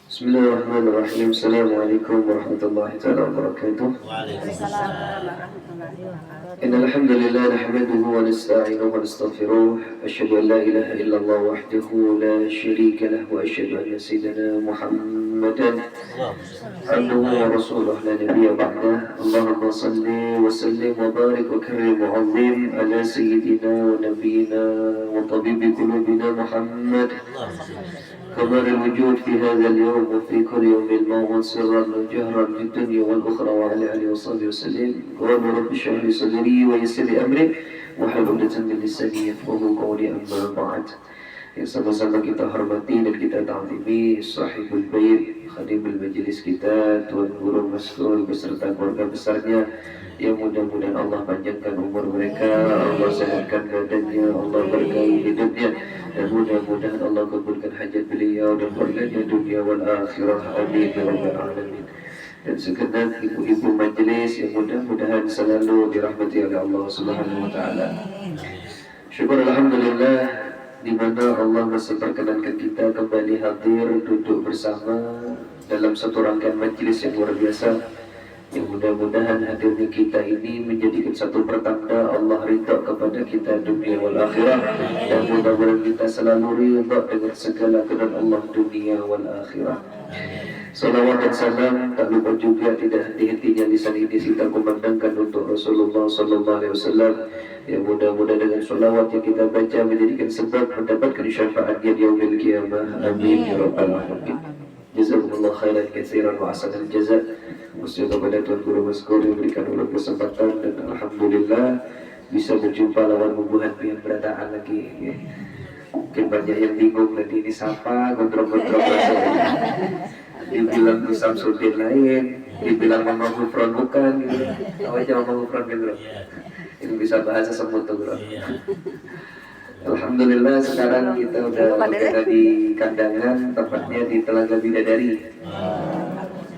[SPEAKER 1] Bismillahirrahmanirrahim. Assalamualaikum warahmatullahi wabarakatuh. Innal hamdalillah nahmaduhu wa nasta'inuhu wa nastaghfiruh. Asyhadu an la ilaha illallah wahdahu la syarika lahu wa asyhadu anna sayyidina Muhammadan abduhu wa rasuluhu la nabiyya ba'dah. Allahumma shalli wa sallim wa barik wa karrim wa 'azzim ala sayyidina wa nabiyyina wa tabibi qulubina Muhammad. كمال الوجود في هذا اليوم وفي كل يوم الموعود سرا وجهرا في الدنيا والأخرى وعلى آله وصحبه وسلم. قال رب اشرح لي صدري ويسر لي أمري واحلل عقدة من لساني يفقهوا قولي أما بعد. Yang sama-sama kita hormati dan kita ta'zimi sahibul bait, khadimul majlis kita, Tuan Guru Masrul beserta keluarga besarnya, yang mudah-mudahan Allah panjangkan umur mereka, Allah sehatkan badannya, Allah berkahi hidupnya, dan mudah-mudahan Allah kabulkan hajat beliau dan keluarganya dunia wal akhirah. Amin ya rabbal alamin. Dan segenap ibu-ibu majlis yang mudah-mudahan selalu dirahmati oleh Allah Subhanahu wa Ta'ala. Syukur alhamdulillah di mana Allah masih perkenankan kita kembali hadir duduk bersama dalam satu rangkaian majlis yang luar biasa, yang mudah-mudahan hadirnya kita ini menjadikan satu pertanda Allah ridha kepada kita dunia wal akhirah, dan mudah-mudahan kita selalu ridha dengan segala kehendak Allah dunia wal akhirah. Salawat dan salam tak lupa juga tidak henti-hentinya lisan ini kita kumandangkan untuk Rasulullah Sallallahu Alaihi Wasallam, yang mudah-mudahan dengan salawat yang kita baca menjadikan sebab mendapatkan syafaatnya di yaumil qiyamah. Amin ya rabbal alamin. Jazakumullah khairan katsiran wa ahsanal jazaa. Wassalatu kepada Tuan Guru Maskur yang memberikan ulun kesempatan, dan alhamdulillah bisa berjumpa lawan bubuhan yang berataan lagi. Mungkin banyak yang bingung nanti ini siapa, gondrong-gondrong rasanya. Dibilang Gus Samsudin lain, dibilang Mama Gufron bukan gitu. Tahu aja Mama Gufron gitu. Ini bisa bahasa semut tuh bro. Alhamdulillah sekarang kita udah berada di kandangan, tepatnya di Telaga Bidadari.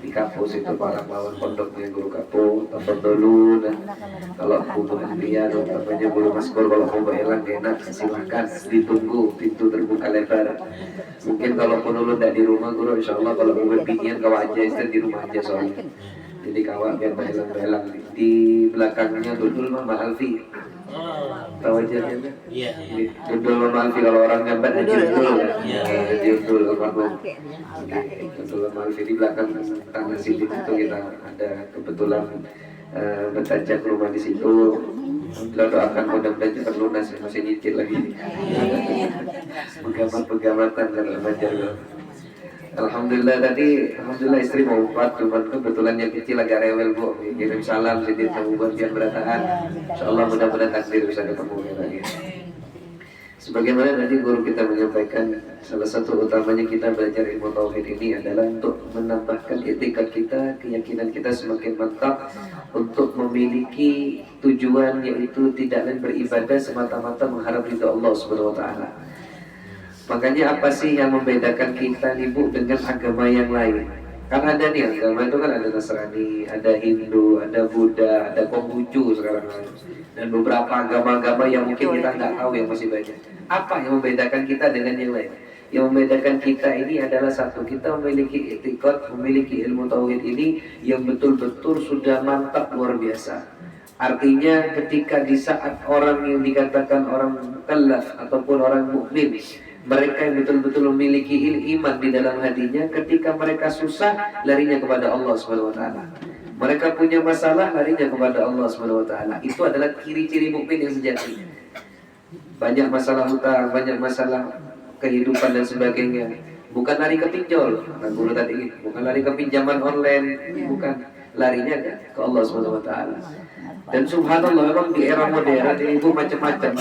[SPEAKER 1] Di kampus itu para lawan pondoknya Guru Kapo, telepon dulu. Dan kalau hubungan dia, namanya Guru Maskur, kalau mau hilang enak silahkan ditunggu, pintu terbuka lebar. Mungkin kalaupun dulu tidak di rumah Guru, insya Allah kalau mau berpikir kau aja istirahat di rumah aja soalnya. Jadi kawat biar belang-belang. Di belakangnya dulu Mama Alfi. Tahu aja kan? Iya. Dudul Mama Alfi, kalau orang gambar aja dudul kan? Jadi dudul almarhum. Dudul Mama Alfi di belakang tanah sini itu kita ada kebetulan bertajak rumah di situ. Alhamdulillah doakan mudah-mudahan cepat lunas, masih nyicil lagi. Pegamat-pegamatan kalau belajar. Alhamdulillah tadi, alhamdulillah istri mau wafat, cuman kebetulan yang kecil agak rewel bu. Kirim salam sedikit buat yang berataan. Insyaallah mudah-mudahan takdir bisa ketemu lagi. Sebagaimana nanti guru kita menyampaikan, salah satu utamanya kita belajar ilmu tauhid ini adalah untuk menambahkan etikat kita, keyakinan kita semakin mantap untuk memiliki tujuan, yaitu tidak lain beribadah semata-mata mengharap ridha Allah Subhanahu wa taala. Makanya apa sih yang membedakan kita nih Bu dengan agama yang lain? Kan ada nih agama itu kan ada Nasrani, ada Hindu, ada Buddha, ada Konghucu sekarang, dan beberapa agama-agama yang mungkin kita nggak tahu yang masih banyak. Apa yang membedakan kita dengan yang lain? Yang membedakan kita ini adalah satu, kita memiliki etikot, memiliki ilmu tauhid ini yang betul-betul sudah mantap luar biasa. Artinya ketika di saat orang yang dikatakan orang mukallaf ataupun orang mukmin, mereka yang betul-betul memiliki iman di dalam hatinya, ketika mereka susah larinya kepada Allah Subhanahu wa taala. Mereka punya masalah larinya kepada Allah Subhanahu wa taala. Itu adalah ciri-ciri mukmin yang sejati. Banyak masalah hutang, banyak masalah kehidupan dan sebagainya. Bukan lari ke pinjol, guru tadi, bukan lari ke pinjaman online, bukan, larinya ke Allah Subhanahu wa taala. Dan subhanallah, memang di era modern ini Bu macam-macam.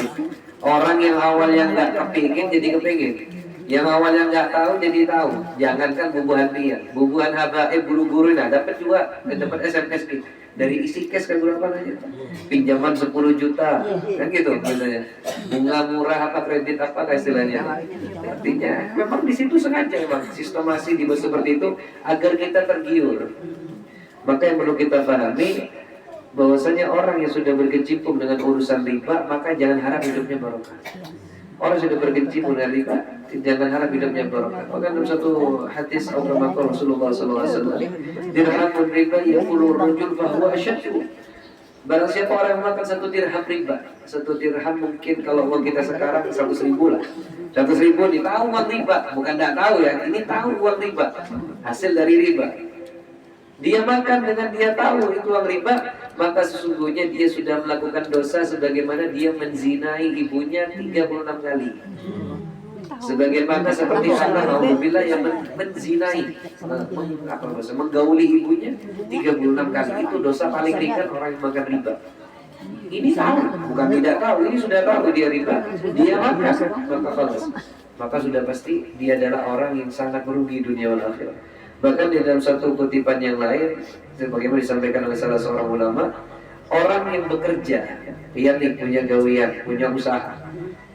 [SPEAKER 1] Orang yang awalnya nggak kepingin jadi kepingin, yang awalnya nggak tahu jadi tahu. Jangankan bubuhan dia, bubuhan habaib guru-guru nah dapat juga, dapat SMS gitu. Dari isi cash kan berapa aja? Pinjaman 10 juta, kan gitu katanya. Bunga murah apa, kredit apa istilahnya. Artinya memang di situ sengaja memang sistemasi dibuat seperti itu agar kita tergiur. Maka yang perlu kita pahami, bahwasanya orang yang sudah berkecimpung dengan urusan riba, maka jangan harap hidupnya barokah. Orang sudah berkecimpung dengan riba, jangan harap hidupnya barokah. Maka dalam satu hadis Rasulullah SAW, dirhamun riba yaqulu rajul fahuwa asyaddu. Barang siapa orang yang makan 1 dirham riba, 1 dirham mungkin kalau uang kita sekarang 100.000 lah. 100.000 ini tahu uang riba, bukan tidak tahu ya, ini tahu uang riba, hasil dari riba. Dia makan dengan dia tahu itu uang riba, maka sesungguhnya dia sudah melakukan dosa sebagaimana dia menzinai ibunya 36 kali. Sebagaimana seperti anak alhamdulillah yang menzinai, menggauli ibunya 36 kali. Itu dosa paling ringan orang yang makan riba. Ini tahu, bukan tidak tahu, ini sudah tahu dia riba, dia makan, maka sudah pasti dia adalah orang yang sangat merugi dunia wal akhirat. Bahkan di dalam satu kutipan yang lain, sebagaimana disampaikan oleh salah seorang ulama, orang yang bekerja, dia nih punya gawean, punya usaha,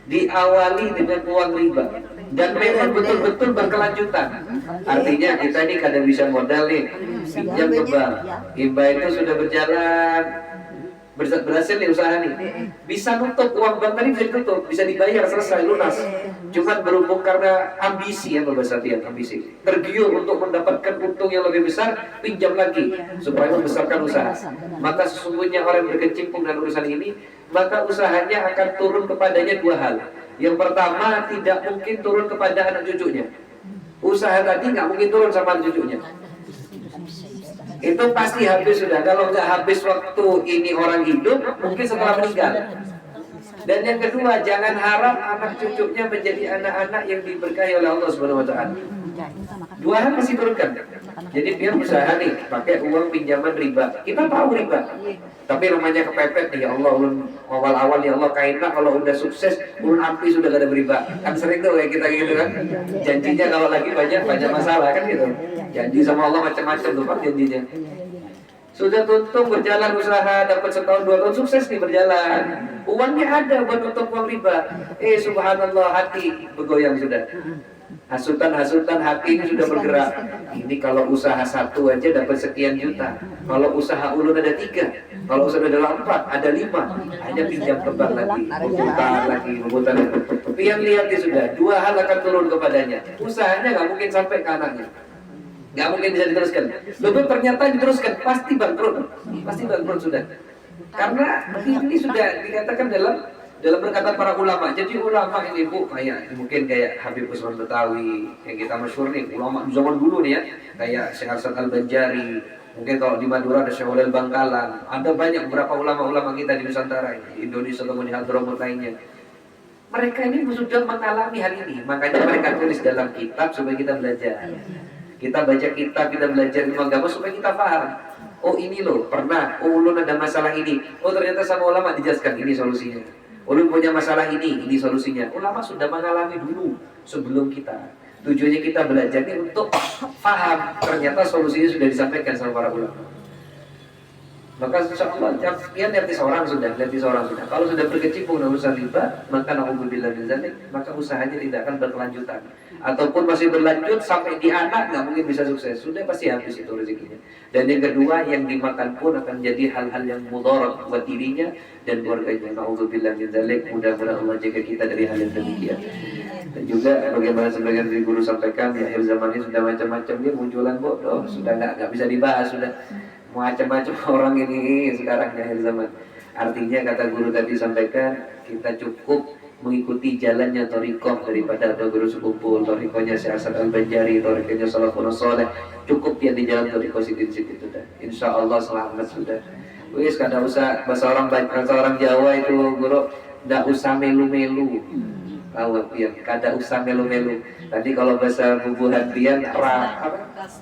[SPEAKER 1] diawali dengan uang riba dan memang betul-betul berkelanjutan. Artinya kita ini kadang bisa modal nih, pinjam ke bank, riba itu sudah berjalan, berhasil nih usaha nih, bisa nutup uang bank tadi, bisa ditutup, bisa dibayar, selesai, lunas. Cuman berhubung karena ambisi ya, bahasa dia ambisi, tergiur untuk mendapatkan untung yang lebih besar, pinjam lagi supaya membesarkan usaha. Maka sesungguhnya orang yang berkecimpung dalam urusan ini, maka usahanya akan turun kepadanya 2 hal. Yang pertama, tidak mungkin turun kepada anak cucunya. Usaha tadi nggak mungkin turun sama anak cucunya. Itu pasti habis sudah. Kalau nggak habis waktu ini orang hidup, mungkin setelah meninggal. Dan yang kedua, jangan harap anak cucunya menjadi anak-anak yang diberkahi oleh Allah Subhanahu wa taala. 2 hal mesti turunkan. Jadi dia usaha nih, pakai uang pinjaman riba. Kita tahu riba. Tapi namanya kepepet nih, ya Allah, awal-awal ya Allah kainlah kalau udah sukses, ulun api sudah gak ada beriba. Kan sering tuh kayak kita gitu kan. Janjinya kalau lagi banyak masalah kan gitu. Janji sama Allah macam-macam tuh Pak janjinya. Sudah tuntung berjalan usaha, dapat setahun 2 tahun sukses nih berjalan. Uangnya ada buat nutup uang riba. Subhanallah, hati bergoyang sudah. Hasutan hati ini sudah bergerak. Ini kalau usaha 1 aja dapat sekian juta. Kalau usaha ulun ada 3. Kalau usaha ada 4, ada 5. Hanya pinjam ke bank lagi, memutar lagi. Tapi yang lihat dia sudah 2 hal akan turun kepadanya. Usahanya nggak mungkin sampai ke anaknya. Nggak mungkin bisa diteruskan. Lalu ternyata diteruskan, pasti bangkrut sudah. Karena ini sudah dikatakan dalam perkataan para ulama. Jadi ulama ini Bu, mungkin kayak Habib Usman Betawi yang kita masyhur nih, ulama zaman dulu nih ya, kayak Syekh Hasan Al-Banjari. Mungkin kalau di Madura ada Syekh Ulil Bangkalan. Ada banyak beberapa ulama-ulama kita di Nusantara, di Indonesia atau di Hadramaut lainnya. Mereka ini sudah mengalami hal ini, makanya mereka tulis dalam kitab supaya kita belajar. Kita baca kitab, kita belajar ilmu agama supaya kita paham. Oh ini loh, pernah, ulun ada masalah ini. Oh ternyata sama ulama dijelaskan ini solusinya. Ulun punya masalah ini solusinya. Ulama sudah mengalami dulu sebelum kita. Tujuannya kita belajar ini untuk paham. Ternyata solusinya sudah disampaikan sama para ulama. Maka insya Allah dia lihat seorang sudah. Kalau sudah berkecimpung dalam urusan riba, maka na'udzubillah min dzalik, maka usahanya tidak akan berkelanjutan. Ataupun masih berlanjut sampai di anak nggak mungkin bisa sukses. Sudah pasti habis itu rezekinya. Dan yang kedua, yang dimakan pun akan jadi hal-hal yang mudarat buat dirinya dan keluarganya. Na'udzubillah min dzalik. Mudah-mudahan Allah jaga kita dari hal yang demikian. Dan juga bagaimana sebagian dari guru sampaikan, di akhir zaman ini sudah macam-macam dia munculan bodoh, sudah nggak bisa dibahas, sudah macam-macam orang ini sekarang di akhir zaman. Artinya kata guru tadi sampaikan, kita cukup mengikuti jalannya thariqah daripada ada guru sekumpul, thariqahnya Syekh Hasan Al-Banjari, thariqahnya Salafun Saleh, cukup dia di jalan thariqah sidik-sidik itu dah. Insyaallah selamat sudah. Wis kada usah bahasa orang Jawa itu guru, ndak usah melu-melu. Tahu ya, kada usah melu-melu. Tadi kalau bahasa bubuhan pian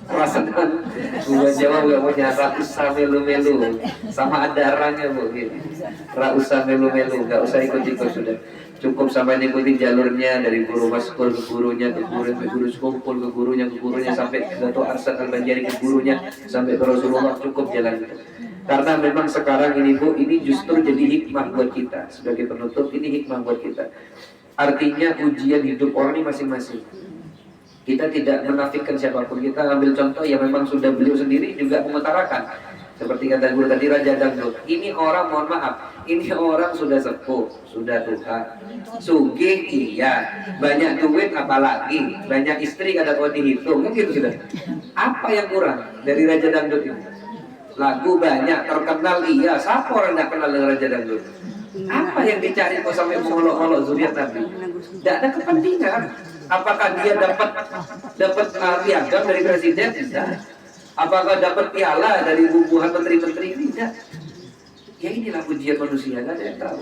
[SPEAKER 1] rasakan bubuhan Jawa nggak punya ra usah melu-melu, sama ada arahnya bu. Ra usah melu-melu, nggak usah ikut-ikut sudah. Cukup sampai ikuti jalurnya dari guru maskul ke gurunya, ke guru sekumpul ke gurunya, sampai ke Dato' Arsad Al-Banjari ke gurunya, sampai ke Rasulullah. Cukup jalan itu. Karena memang sekarang ini bu, ini justru jadi hikmah buat kita. Sebagai penutup, ini hikmah buat kita. Artinya ujian hidup orang ini masing-masing. Kita tidak menafikan siapapun. Kita ambil contoh yang memang sudah beliau sendiri juga mengutarakan. Seperti kata guru tadi, Raja Dangdut. Ini orang, mohon maaf, ini orang sudah sepuh, sudah tua, sugih iya, banyak duit apalagi, banyak istri kada tahu dihitung, kan gitu sudah. Apa yang kurang dari Raja Dangdut ini? Lagu banyak, terkenal iya, siapa orang tidak kenal dengan Raja Dangdut? Apa yang dicari kok sampai mengolok-olok zuriat Nabi? Tidak ada kepentingan. Apakah dia dapat piagam dari presiden? Tidak. Apakah dapat piala dari bubuhan menteri-menteri? Tidak. Ya inilah ujian manusia, nggak ada yang tahu.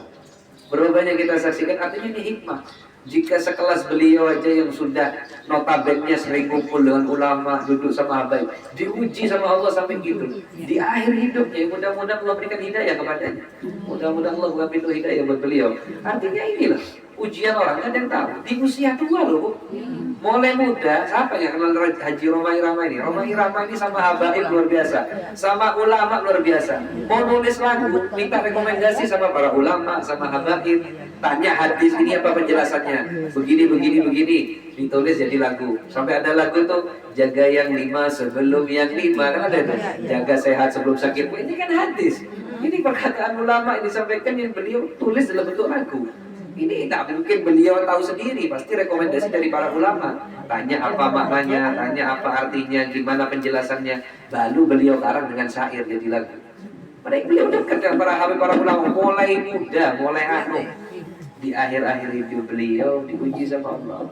[SPEAKER 1] Berapa banyak kita saksikan, artinya ini hikmah. Jika sekelas beliau aja yang sudah notabene sering kumpul dengan ulama, duduk sama habaib, diuji sama Allah sampai gitu. Di akhir hidupnya, mudah-mudahan Allah berikan hidayah kepadanya. Mudah-mudahan Allah buka pintu hidayah buat beliau. Artinya inilah ujian orang, nggak ada yang tahu. Di usia tua loh, mulai muda. Siapa yang kenal Haji Romai Rama ini? Romai Rama ini sama habaib luar biasa, sama ulama luar biasa. Mau nulis lagu, minta rekomendasi sama para ulama, sama habaib. Tanya hadis ini apa penjelasannya? Begini, ditulis jadi lagu. Sampai ada lagu tuh, jaga yang 5 sebelum yang 5, kan ada itu. Jaga sehat sebelum sakit. Ini kan hadis. Ini perkataan ulama yang disampaikan yang beliau tulis dalam bentuk lagu. Ini tak mungkin beliau tahu sendiri, pasti rekomendasi dari para ulama. Tanya apa maknanya, tanya apa artinya, gimana penjelasannya. Lalu beliau karang dengan syair jadi lagu. Padahal beliau dekat dengan para ulama, mulai muda, mulai di akhir-akhir hidup beliau diuji sama Allah,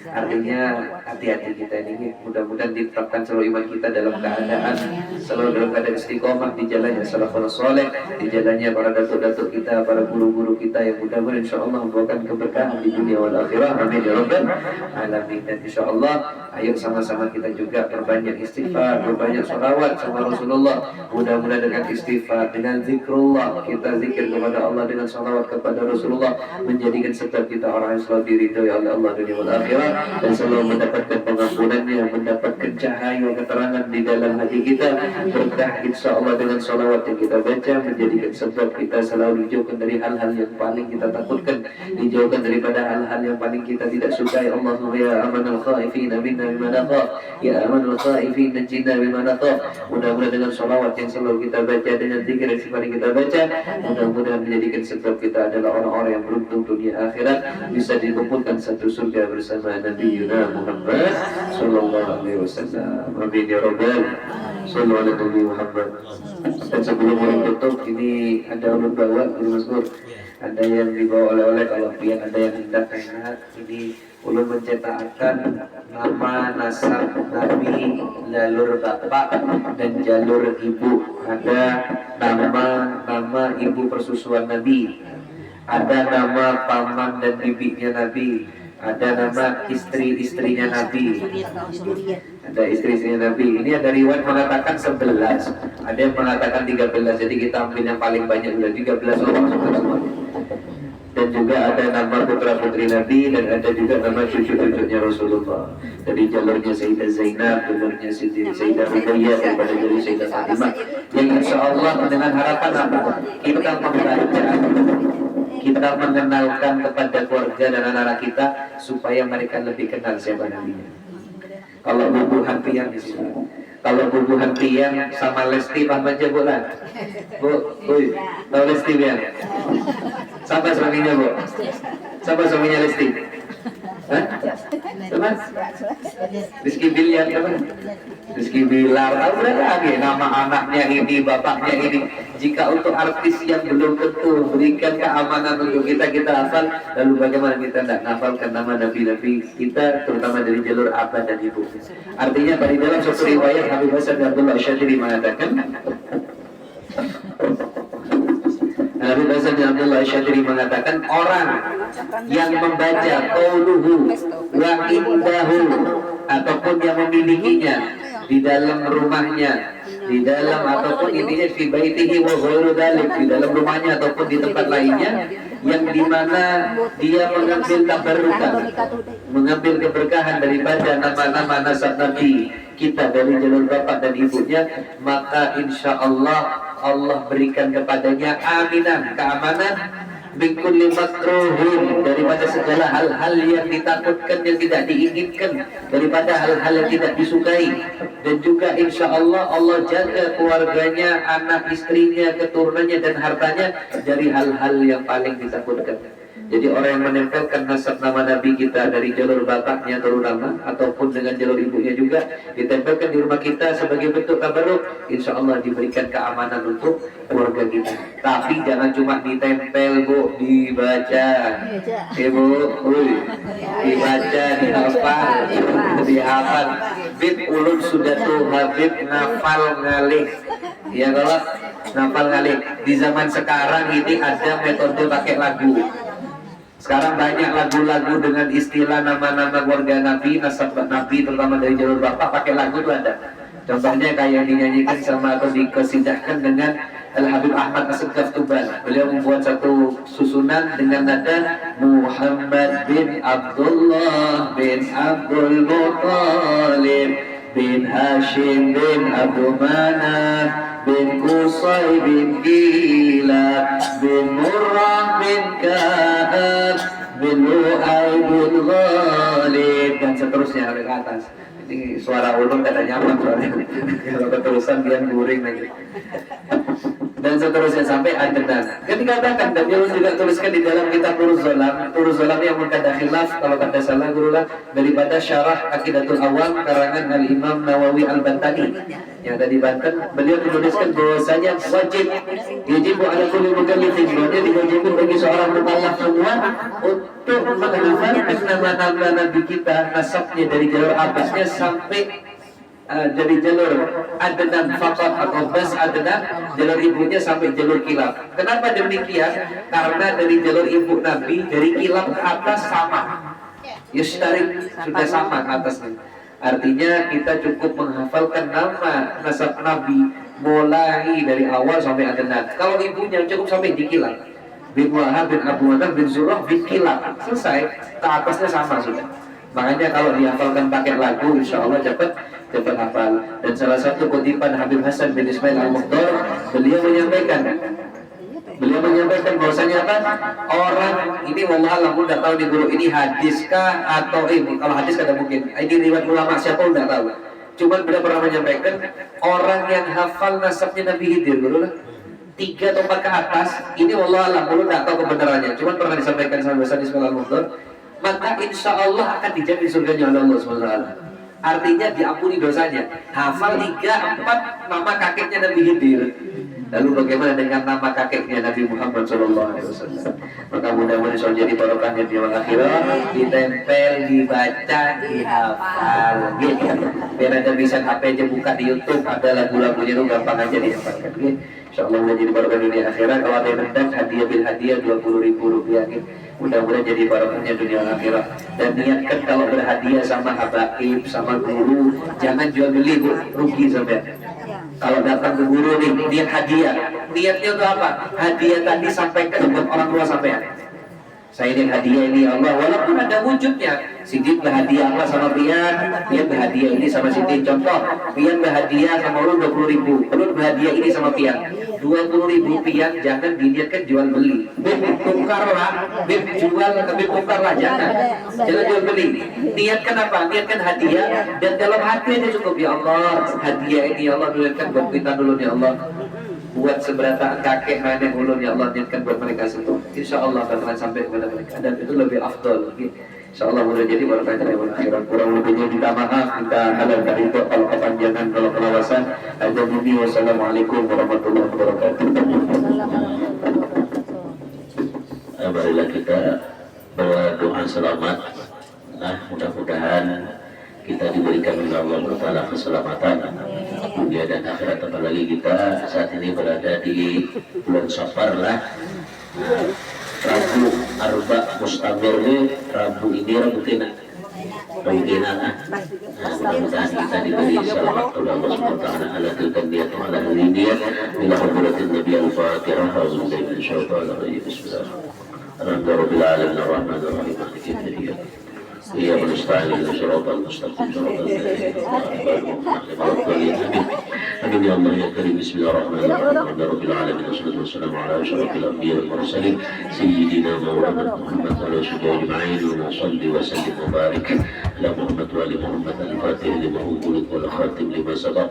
[SPEAKER 1] Artinya hati-hati kita ini, mudah-mudahan ditetapkan seluruh iman kita dalam keadaan selalu dalam keadaan istiqomah di jalannya salafus saleh, di jalannya para datuk-datuk kita, para guru-guru kita yang mudah-mudahan insyaallah membawakan keberkahan di dunia wal akhirah. Amin ya rabbal alamin. Dan insyaallah ayo sama-sama kita juga perbanyak istighfar, perbanyak sholawat sama Rasulullah. Mudah-mudahan dengan istighfar, dengan zikrullah, kita zikir kepada Allah, dengan sholawat kepada Rasulullah, menjadikan sebab kita orang yang selalu diridhoi oleh Allah dunia wal akhirah, dan selalu mendapatkan pengampunannya, mendapatkan cahaya keterangan di dalam hati kita. Berkah insyaallah dengan sholawat yang kita baca, menjadikan sebab kita selalu dijauhkan dari hal-hal yang paling kita takutkan, dijauhkan daripada hal-hal yang paling kita tidak sukai. Allahumma ya amanal khaifin minna bima nakhaf, ya amanal khaifin najina bima nakhaf. Mudah-mudahan dengan sholawat yang selalu kita baca, dengan zikir yang sering kita baca, mudah-mudahan menjadikan sebab kita adalah orang-orang yang beruntung dunia akhirat, bisa dikumpulkan satu surga bersama Nabi Yuna Muhammad sallallahu alaihi wasallam. Amin ya rabbal sallallahu alaihi Muhammad. Dan sebelum mulai tutup, ini ada ulun bawa di Masmur, ada yang dibawa oleh-oleh, kalau pian ada yang hendak enak. Ini ulun mencetakkan nama nasab Nabi, jalur bapak dan jalur ibu. Ada nama ibu persusuan Nabi, ada nama paman dan bibinya Nabi, ada nama istri-istrinya Nabi, ada istri-istrinya Nabi. Ini ada riwayat mengatakan 11, ada yang mengatakan 13. Jadi kita ambil yang paling banyak, 13 orang semuanya. dan juga ada nama putra putri Nabi dan ada juga nama cucu-cucunya Rasulullah. Dari jalurnya Sayyidah Zainab, jalurnya Sayyidah Ruqayyah, daripada jalur Sayyidah Fatimah. Yang insya Allah dengan harapan apa? Kita membaca, kita mengenalkan kepada keluarga dan anak-anak kita supaya mereka lebih kenal siapa Nabinya. Kalau bubuhan piang di sini. Kalau bubuhan piang sama Lesti paham aja Bu lah. Bu, tahu Lesti piang? Siapa suaminya Bu? Siapa suaminya Lesti? Hah? Siapa? Rizky Biliar apa? Rizky Bilar. Tahu berapa lagi nama anaknya ini, bapaknya ini. Jika untuk artis yang belum tentu berikan keamanan untuk kita hafal, lalu bagaimana kita tidak hafalkan nama nabi-nabi kita, terutama dari jalur abah dan ibu. Artinya pada dalam suatu riwayat Habib Hasan bin Abdullah Asy'ari mengatakan, Habib Hasan bin Abdullah Asy'ari mengatakan, orang yang membaca qauluhu wa indahu ataupun yang memilikinya di dalam rumahnya, di dalam ataupun intinya fi baitihi wa ghairu dzalik, di dalam rumahnya ataupun di tempat lainnya, yang dimana dia mengambil tabarukan, mengambil keberkahan daripada nama-nama nasab Nabi kita dari jalur bapak dan ibunya, maka insya Allah Allah berikan kepadanya aminan, keamanan, min kulli makruhin, daripada segala hal-hal yang ditakutkan, yang tidak diinginkan, daripada hal-hal yang tidak disukai, dan juga insya Allah Allah jaga keluarganya, anak istrinya, keturunannya dan hartanya dari hal-hal yang paling ditakutkan. Jadi orang yang menempelkan nasab nama Nabi kita dari jalur bapaknya terutama ataupun dengan jalur ibunya juga ditempelkan di rumah kita sebagai bentuk tabarruk, insya Allah diberikan keamanan untuk keluarga kita. Tapi jangan cuma ditempel Bu, dibaca. Bu, dibaca, dihafal. Bib ulun sudah tuh Habib ngafal ngalih. Ya kalau ngafal ngalih di zaman sekarang ini ada metode pakai lagu. Sekarang banyak lagu-lagu dengan istilah nama-nama keluarga Nabi, nasab Nabi terutama dari jalur bapak, pakai lagu itu ada. Contohnya kayak dinyanyikan sama atau dikesidahkan dengan Al-Habib Ahmad As-Segaf Tuban. Beliau membuat satu susunan dengan nada Muhammad bin Abdullah bin Abdul Muttalib bin Hashim bin Abdul Manaf bin Qusay bin Gilad bin Murrah bin Ka'ab bin Lu'ay bin Ghalib dan seterusnya sampai ke atas. Ini suara ulun tidak nyaman soalnya. Kalau keterusan dia guring lagi. Dan seterusnya sampai Adnan. Kan dikatakan dan dia juga tuliskan di dalam kitab Nuruz Zolam. Nuruz Zolam yang mengkada khilaf kalau kata salah gurulah daripada Syarah Aqidatul Awam karangan Al-Imam Nawawi Al-Bantani yang tadi Banten. Beliau menuliskan bahwasanya wajib ala kulli mukallafin, dia diwajibkan bagi seorang mukallaf semua untuk menghafalkan nama-nama Nabi kita, nasabnya dari jalur abasnya sampai dari jalur Adnan Fakat atau Bas Adnan, jalur ibunya sampai jalur kilap. Kenapa demikian? Karena dari jalur ibu Nabi dari kilap ke atas sama, Yustarik sudah sama atasnya. Artinya kita cukup menghafalkan nama nasab Nabi mulai dari awal sampai Adnan. Kalau ibunya cukup sampai di kilap, bin Wahab bin Abu Manaf bin Zurrah bin kilap, selesai, ke atasnya sama sudah. Makanya kalau dihafalkan pakai lagu, insya Allah cepat hafal. Dan salah satu kutipan Habib Hasan bin Ismail Al-Mukhtar, beliau menyampaikan bahwasanya apa? Orang ini wallah alam pun tidak tahu di guru ini hadiskah atau kalau hadis kada mungkin. Ini riwayat ulama siapa pun tidak tahu. Cuman beliau pernah menyampaikan orang yang hafal nasabnya Nabi Khidir guru lah 3 atau 4 ke atas, ini wallah alam pun tidak tahu kebenarannya. Cuman pernah disampaikan sama Hasan Ismail Al-Mukhtar, maka insya Allah akan dijamin surganya oleh Allah SWT. Artinya diampuni dosanya. Hafal 3, 4 nama kakeknya Nabi Khidir. Lalu bagaimana dengan nama kakeknya Nabi Muhammad SAW? Maka mudah-mudahan bisa jadi barokahnya di akhirat, ditempel, dibaca, dihafal. Biar Anda bisa HP aja buka di YouTube, ada lagu-lagunya itu gampang aja dihafalkan. InsyaAllah menjadi barokah dunia akhirat. Kalau ada yang hendak hadiah bil hadiah 20.000 rupiah. Mudah-mudahan jadi barokahnya dunia akhirat. Dan niatkan kalau berhadiah sama habaib, sama guru, jangan jual beli rugi sampai. Kalau datang ke guru nih, niat hadiah. Niatnya untuk apa? Hadiah tadi sampaikan buat orang tua sampean. Saya ini hadiah ini ya Allah, walaupun ada wujudnya. Sidin berhadiah apa sama Pian berhadiah ini sama Sidin. Contoh, Pian berhadiah sama Ulun 20.000, Ulun berhadiah ini sama Pian 20.000. Pian jangan diniatkan jual beli. Tukarlah, tukarlah, jangan jual beli. Niatkan apa? Niatkan hadiah dan dalam hati aja cukup. Ya Allah, hadiah ini ya Allah niatkan buat kita dulu ya Allah. Buat seberata kakek nenek ulun ya Allah, niatkan buat mereka semua. Insya Allah bakalan sampai kepada mereka dan itu lebih afdal. Insya Allah mudah jadi barokahnya yang akhirat. Kurang lebihnya kita maaf, kita halalkan itu kalau kepanjangan, kalau kelawasan. Ada bumi. Wassalamualaikum warahmatullahi wabarakatuh.
[SPEAKER 2] Marilah kita berdoa selamat. Nah, mudah-mudahan kita diberikan oleh Allah Taala keselamatan dunia dan akhirat, apalagi kita saat ini berada di bulan Safar lah. Rabu Arba Mustamir ini Rabu ini Rabu Kena. Mudah-mudahan kita diberi selamat oleh Allah Subhanahu wa taala ala tilkan niat wa ala hadhihi ila hadratin Nabi al-Fatihah. Auzubillahi minasyaitonir rajim. Bismillahirrahmanirrahim. Ar-Rahmanir-Rahim. Maliki yaumiddin. Iyyaka nasta'in ihdinas siratal mustaqim siratal ladzina Amin ya Allah ya Karim. Bismillahirrahmanirrahim. Rabbil alamin wassalatu wassalamu ala asyrafil anbiya'i wal mursalin sayyidina maulana Muhammad wa ala alihi ajma'in wa salli wa sallim wa barik ala Muhammad wa ali Muhammad al-Fatih lima ughliq wal khatim lima sabaq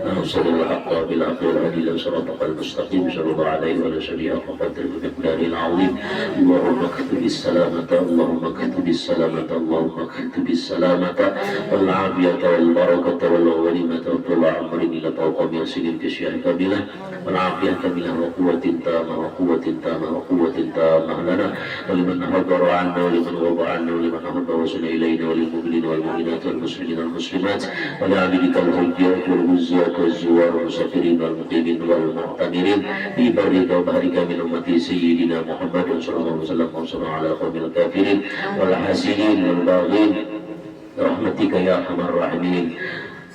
[SPEAKER 2] nasrul haqqa bil haqqi wal hadi ila siratal mustaqim sallallahu alaihi wa sallam wa qadr bi miqdaril azim. Allahumma ktubis salamata Allahumma ktubis salamata Allahumma ktubis salamata wal afiyata wal barakata wal ghanimata wa tul amrin ila tawqam yasin kasyah kamilah wal afiyah kamilah wa quwwatin tamah wa quwwatin tamah wa quwwatin tamah lana wa liman hadara 'anna wa liman wada 'anna wa liman habba wa sala ilayna wa lil mu'minina wal mu'minat wal muslimina wal muslimat wa li 'abidika al hujjat wal huzzat wal zuwar wal musafirin wal muqimin wal mu'tamirin bi barrika wa bahrika min ummati sayyidina Muhammad sallallahu alaihi wasallam wa sallallahu ala qawmil kafirin wal hasidin wal baghin rahmatika ya arhamar rahimin.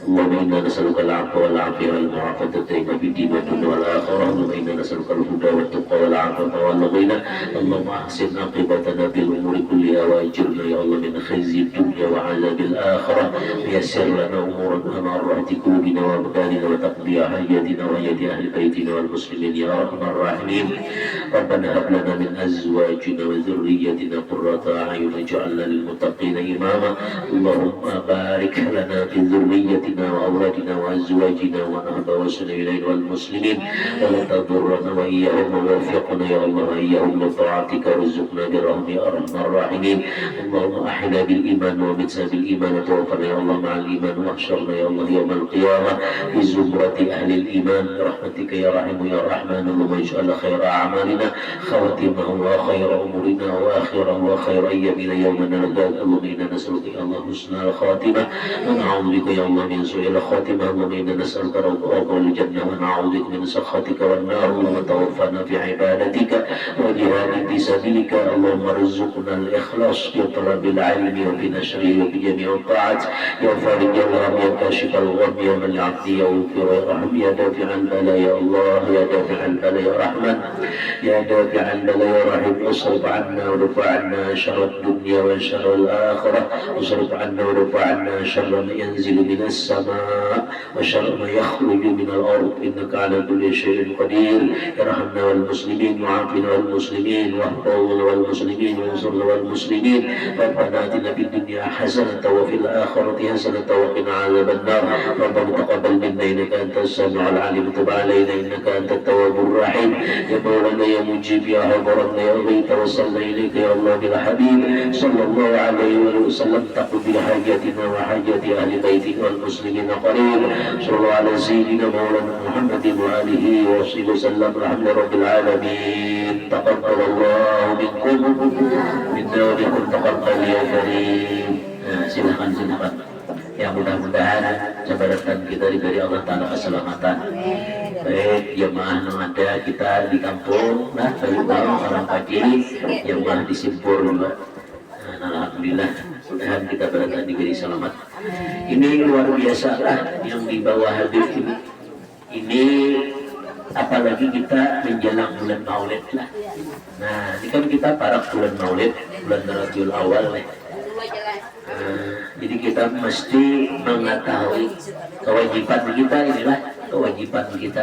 [SPEAKER 2] اللهم إنا نسألك العفو والعافية والمعافاة الدائمة في الدين والدنيا والآخرة. اللهم إنا نسألك الهدى والتقى والعفاف والغنى. اللهم أحسن عاقبتنا في الأمور كلها وأجرنا يا الله من خزي الدنيا وعذاب الآخرة ويسر لنا أمورنا مع راحة قلوبنا وأبداننا وتقضي حاجاتنا وحاجات أهل بيتنا والمسلمين يا أرحم الراحمين. ربنا هب لنا من أزواجنا وذريتنا قرة أعين واجعلنا للمتقين إماما. اللهم بارك لنا في ذريتنا وأولادنا وأزواجنا ونهب وسنا إلينا والمسلمين ولا تضرنا وإياهم ووفقنا يا الله وإياهم لطاعتك وارزقنا برحمتك يا أرحم الراحمين. اللهم أحينا بالإيمان ومتنا بالإيمان وتوفنا يا الله مع الإيمان واحشرنا يا الله يوم القيامة في زمرة أهل الإيمان برحمتك يا رحيم يا رحمن. اللهم اجعل خير أعمالنا خواتمه وخير أمورنا وآخره وخير أيامنا يوم نلقاك. اللهم إنا نسألك يا الله حسن الخاتمة ونعوذ بك يا الله من سوء الخاتمة. اللهم إنا نسألك رضاك والجنة ونعوذ بك من سخطك والنار. اللهم توفنا في عبادتك وجهاد في سبيلك. اللهم ارزقنا الإخلاص في طلب العلم وفي نشره وفي جميع الطاعات يا فارج الغم يا كاشف الغم يا من العبد يغفر ويرحم يا دافع البلاء يا الله يا دافع البلاء يا رحمن يا دافع البلاء يا رحيم. اصرف عنا ورفع عنا شر الدنيا وشر الآخرة. اصرف عنا ورفع عنا شر ما ينزل من السماء وشر ما يخرج من الأرض إنك على كل شيء قدير. ارحمنا والمسلمين وعافنا والمسلمين واحفظنا والمسلمين وانصرنا والمسلمين. ربنا آتنا في الدنيا حسنة وفي الآخرة حسنة وقنا عذاب النار. ربنا تقبل منا إنك أنت السميع العليم وتب علينا إنك أنت التواب الرحيم. يا مولانا يا مجيب يا حضرنا يا غيث وصلنا إليك يا الله بالحبيب صلى الله عليه وسلم تقضي حاجاتنا وحاجات أهل بيتك والمسلمين قريب. صلى الله على سيدنا مولانا محمد وآله وصحبه وسلم. الحمد رب العالمين. تقبل الله منكم منا ومنكم تقبل يا كريم. Silakan. Ya mudah-mudahan jabatan kita diberi Allah Ta'ala keselamatan. Baik jemaah yang ada kita di kampung, nah dari orang pagi, jemaah di Simpur juga. Alhamdulillah, mudah-mudahan kita berada diberi selamat. Ini luar biasa lah yang di bawah Habib ini. Ini apalagi kita menjelang bulan Maulid lah. Nah, ini kan kita para bulan Maulid, bulan Rabiul Awal lah. Jadi kita mesti mengetahui kewajiban kita, inilah kewajiban kita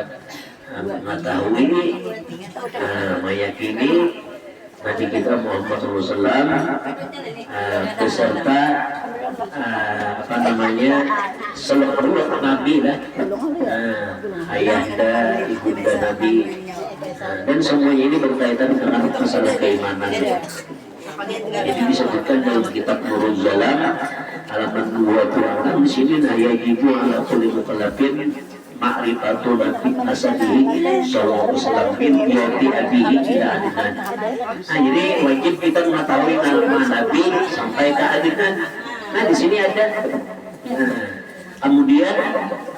[SPEAKER 2] mengetahui, meyakini Nabi kita Muhammad SAW beserta seluruh Nabi lah, ayahanda, ibunda Nabi, dan semuanya ini berkaitan dengan masalah keimanan. Jadi disebutkan dalam kitab Nurul Jalam halaman 26 di sini yajibu ala kulli mukallafin ma'rifatu nasabihi sallallahu alaihi wasallam bin yati abihi ila adnan. Nah, jadi wajib kita mengetahui nama Nabi sampai ke adnan. Nah, di sini ada. Kemudian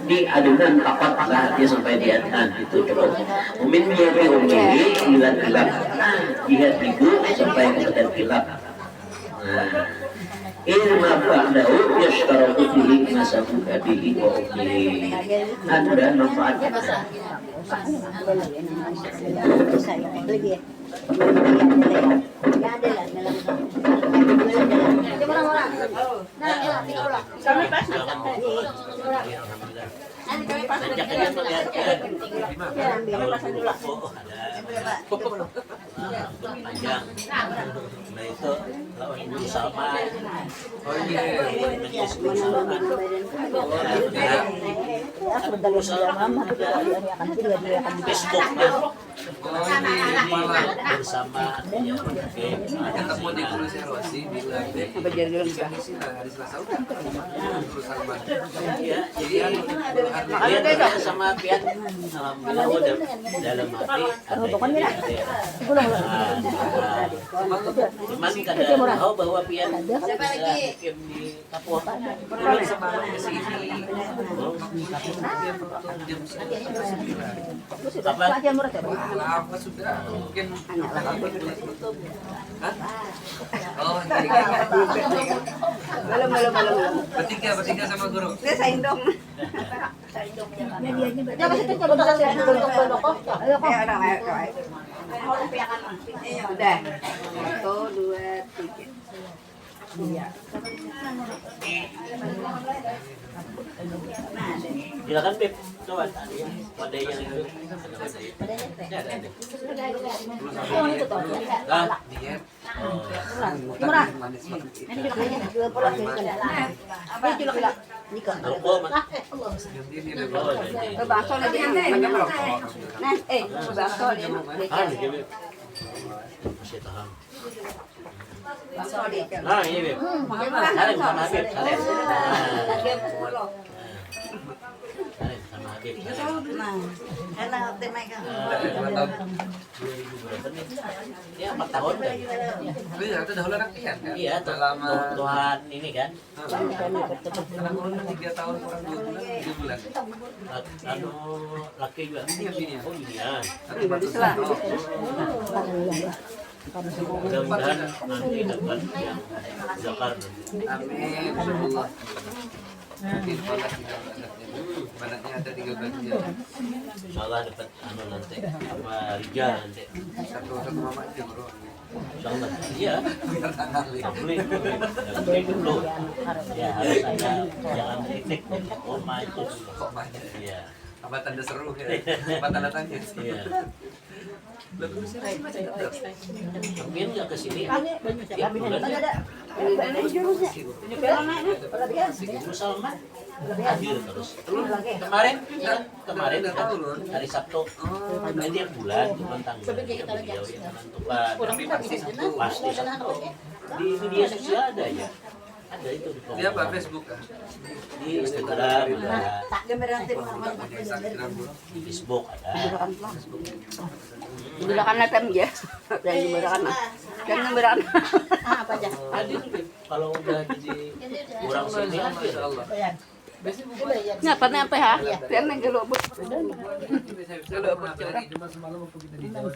[SPEAKER 2] di adenan tapat lah dia sampai di adnan itu cukup. Umin yati umihi ila kilab. Jihad ibu sampai ke kilab. Ilma ba'dahu yashtaratu bihi nasabu abihi wa ummihi. Ada manfaatnya.
[SPEAKER 3] bersama ketemu di Kursi Rosi bilang hari Selasa udah urusan jadi sama pian alhamdulillah udah dalam hati cuman kadang tahu bahwa pian di Papua semalam kesini apa sudah mungkin belum bertiga sama guru saing dong udah 1, 2, 3
[SPEAKER 2] silakan Beb, coba tadi pada yang itu
[SPEAKER 3] murah
[SPEAKER 2] nah ini Beb, salim sama Beb, salim sama Habib.
[SPEAKER 4] Enak temai kan.
[SPEAKER 2] Ya 4 tahun kan.
[SPEAKER 3] Iya, itu dahulu rakyat kan.
[SPEAKER 2] Iya, Tuhan ini kan.
[SPEAKER 3] Anak ulun 3 tahun kurang 2 bulan, 3 bulan.
[SPEAKER 2] Anu laki juga.
[SPEAKER 3] Iya.
[SPEAKER 2] Oh iya.
[SPEAKER 3] Mudah-mudahan
[SPEAKER 2] nanti dapat yang zakar.
[SPEAKER 3] Amin. Insyaallah. Mungkin banaknya ada 13 jam.
[SPEAKER 2] Insyaallah dapat anu nanti sama Rijal nanti.
[SPEAKER 3] Satu mama aja bro.
[SPEAKER 2] Insyaallah. Iya. Boleh dulu. Ya harus ada jangan kritik. Oh itu
[SPEAKER 3] Kok banyak?
[SPEAKER 2] iya.
[SPEAKER 3] Apa tanda seru ya? Apa tanda tanya?
[SPEAKER 2] Iya. Mungkin nggak ke sini. Musalman hadir terus. Kemarin kan hari Sabtu. Tiap bulan tentang beliau yang menentukan. Pasti Sabtu. Di media sosial ada ya. Ada itu di
[SPEAKER 3] Dia apa Facebook kan?
[SPEAKER 2] di Instagram ada,
[SPEAKER 3] Instagram
[SPEAKER 2] di Facebook ada.
[SPEAKER 4] Diberakan natem ya. Dan diberakan. Jangan berakan. Apa aja?
[SPEAKER 2] Hadir kalau udah jadi kurang sini hadir.
[SPEAKER 4] Nyapa apa ya? Tiang nang gelobot.
[SPEAKER 3] Cuma semalam aku kita di Jawa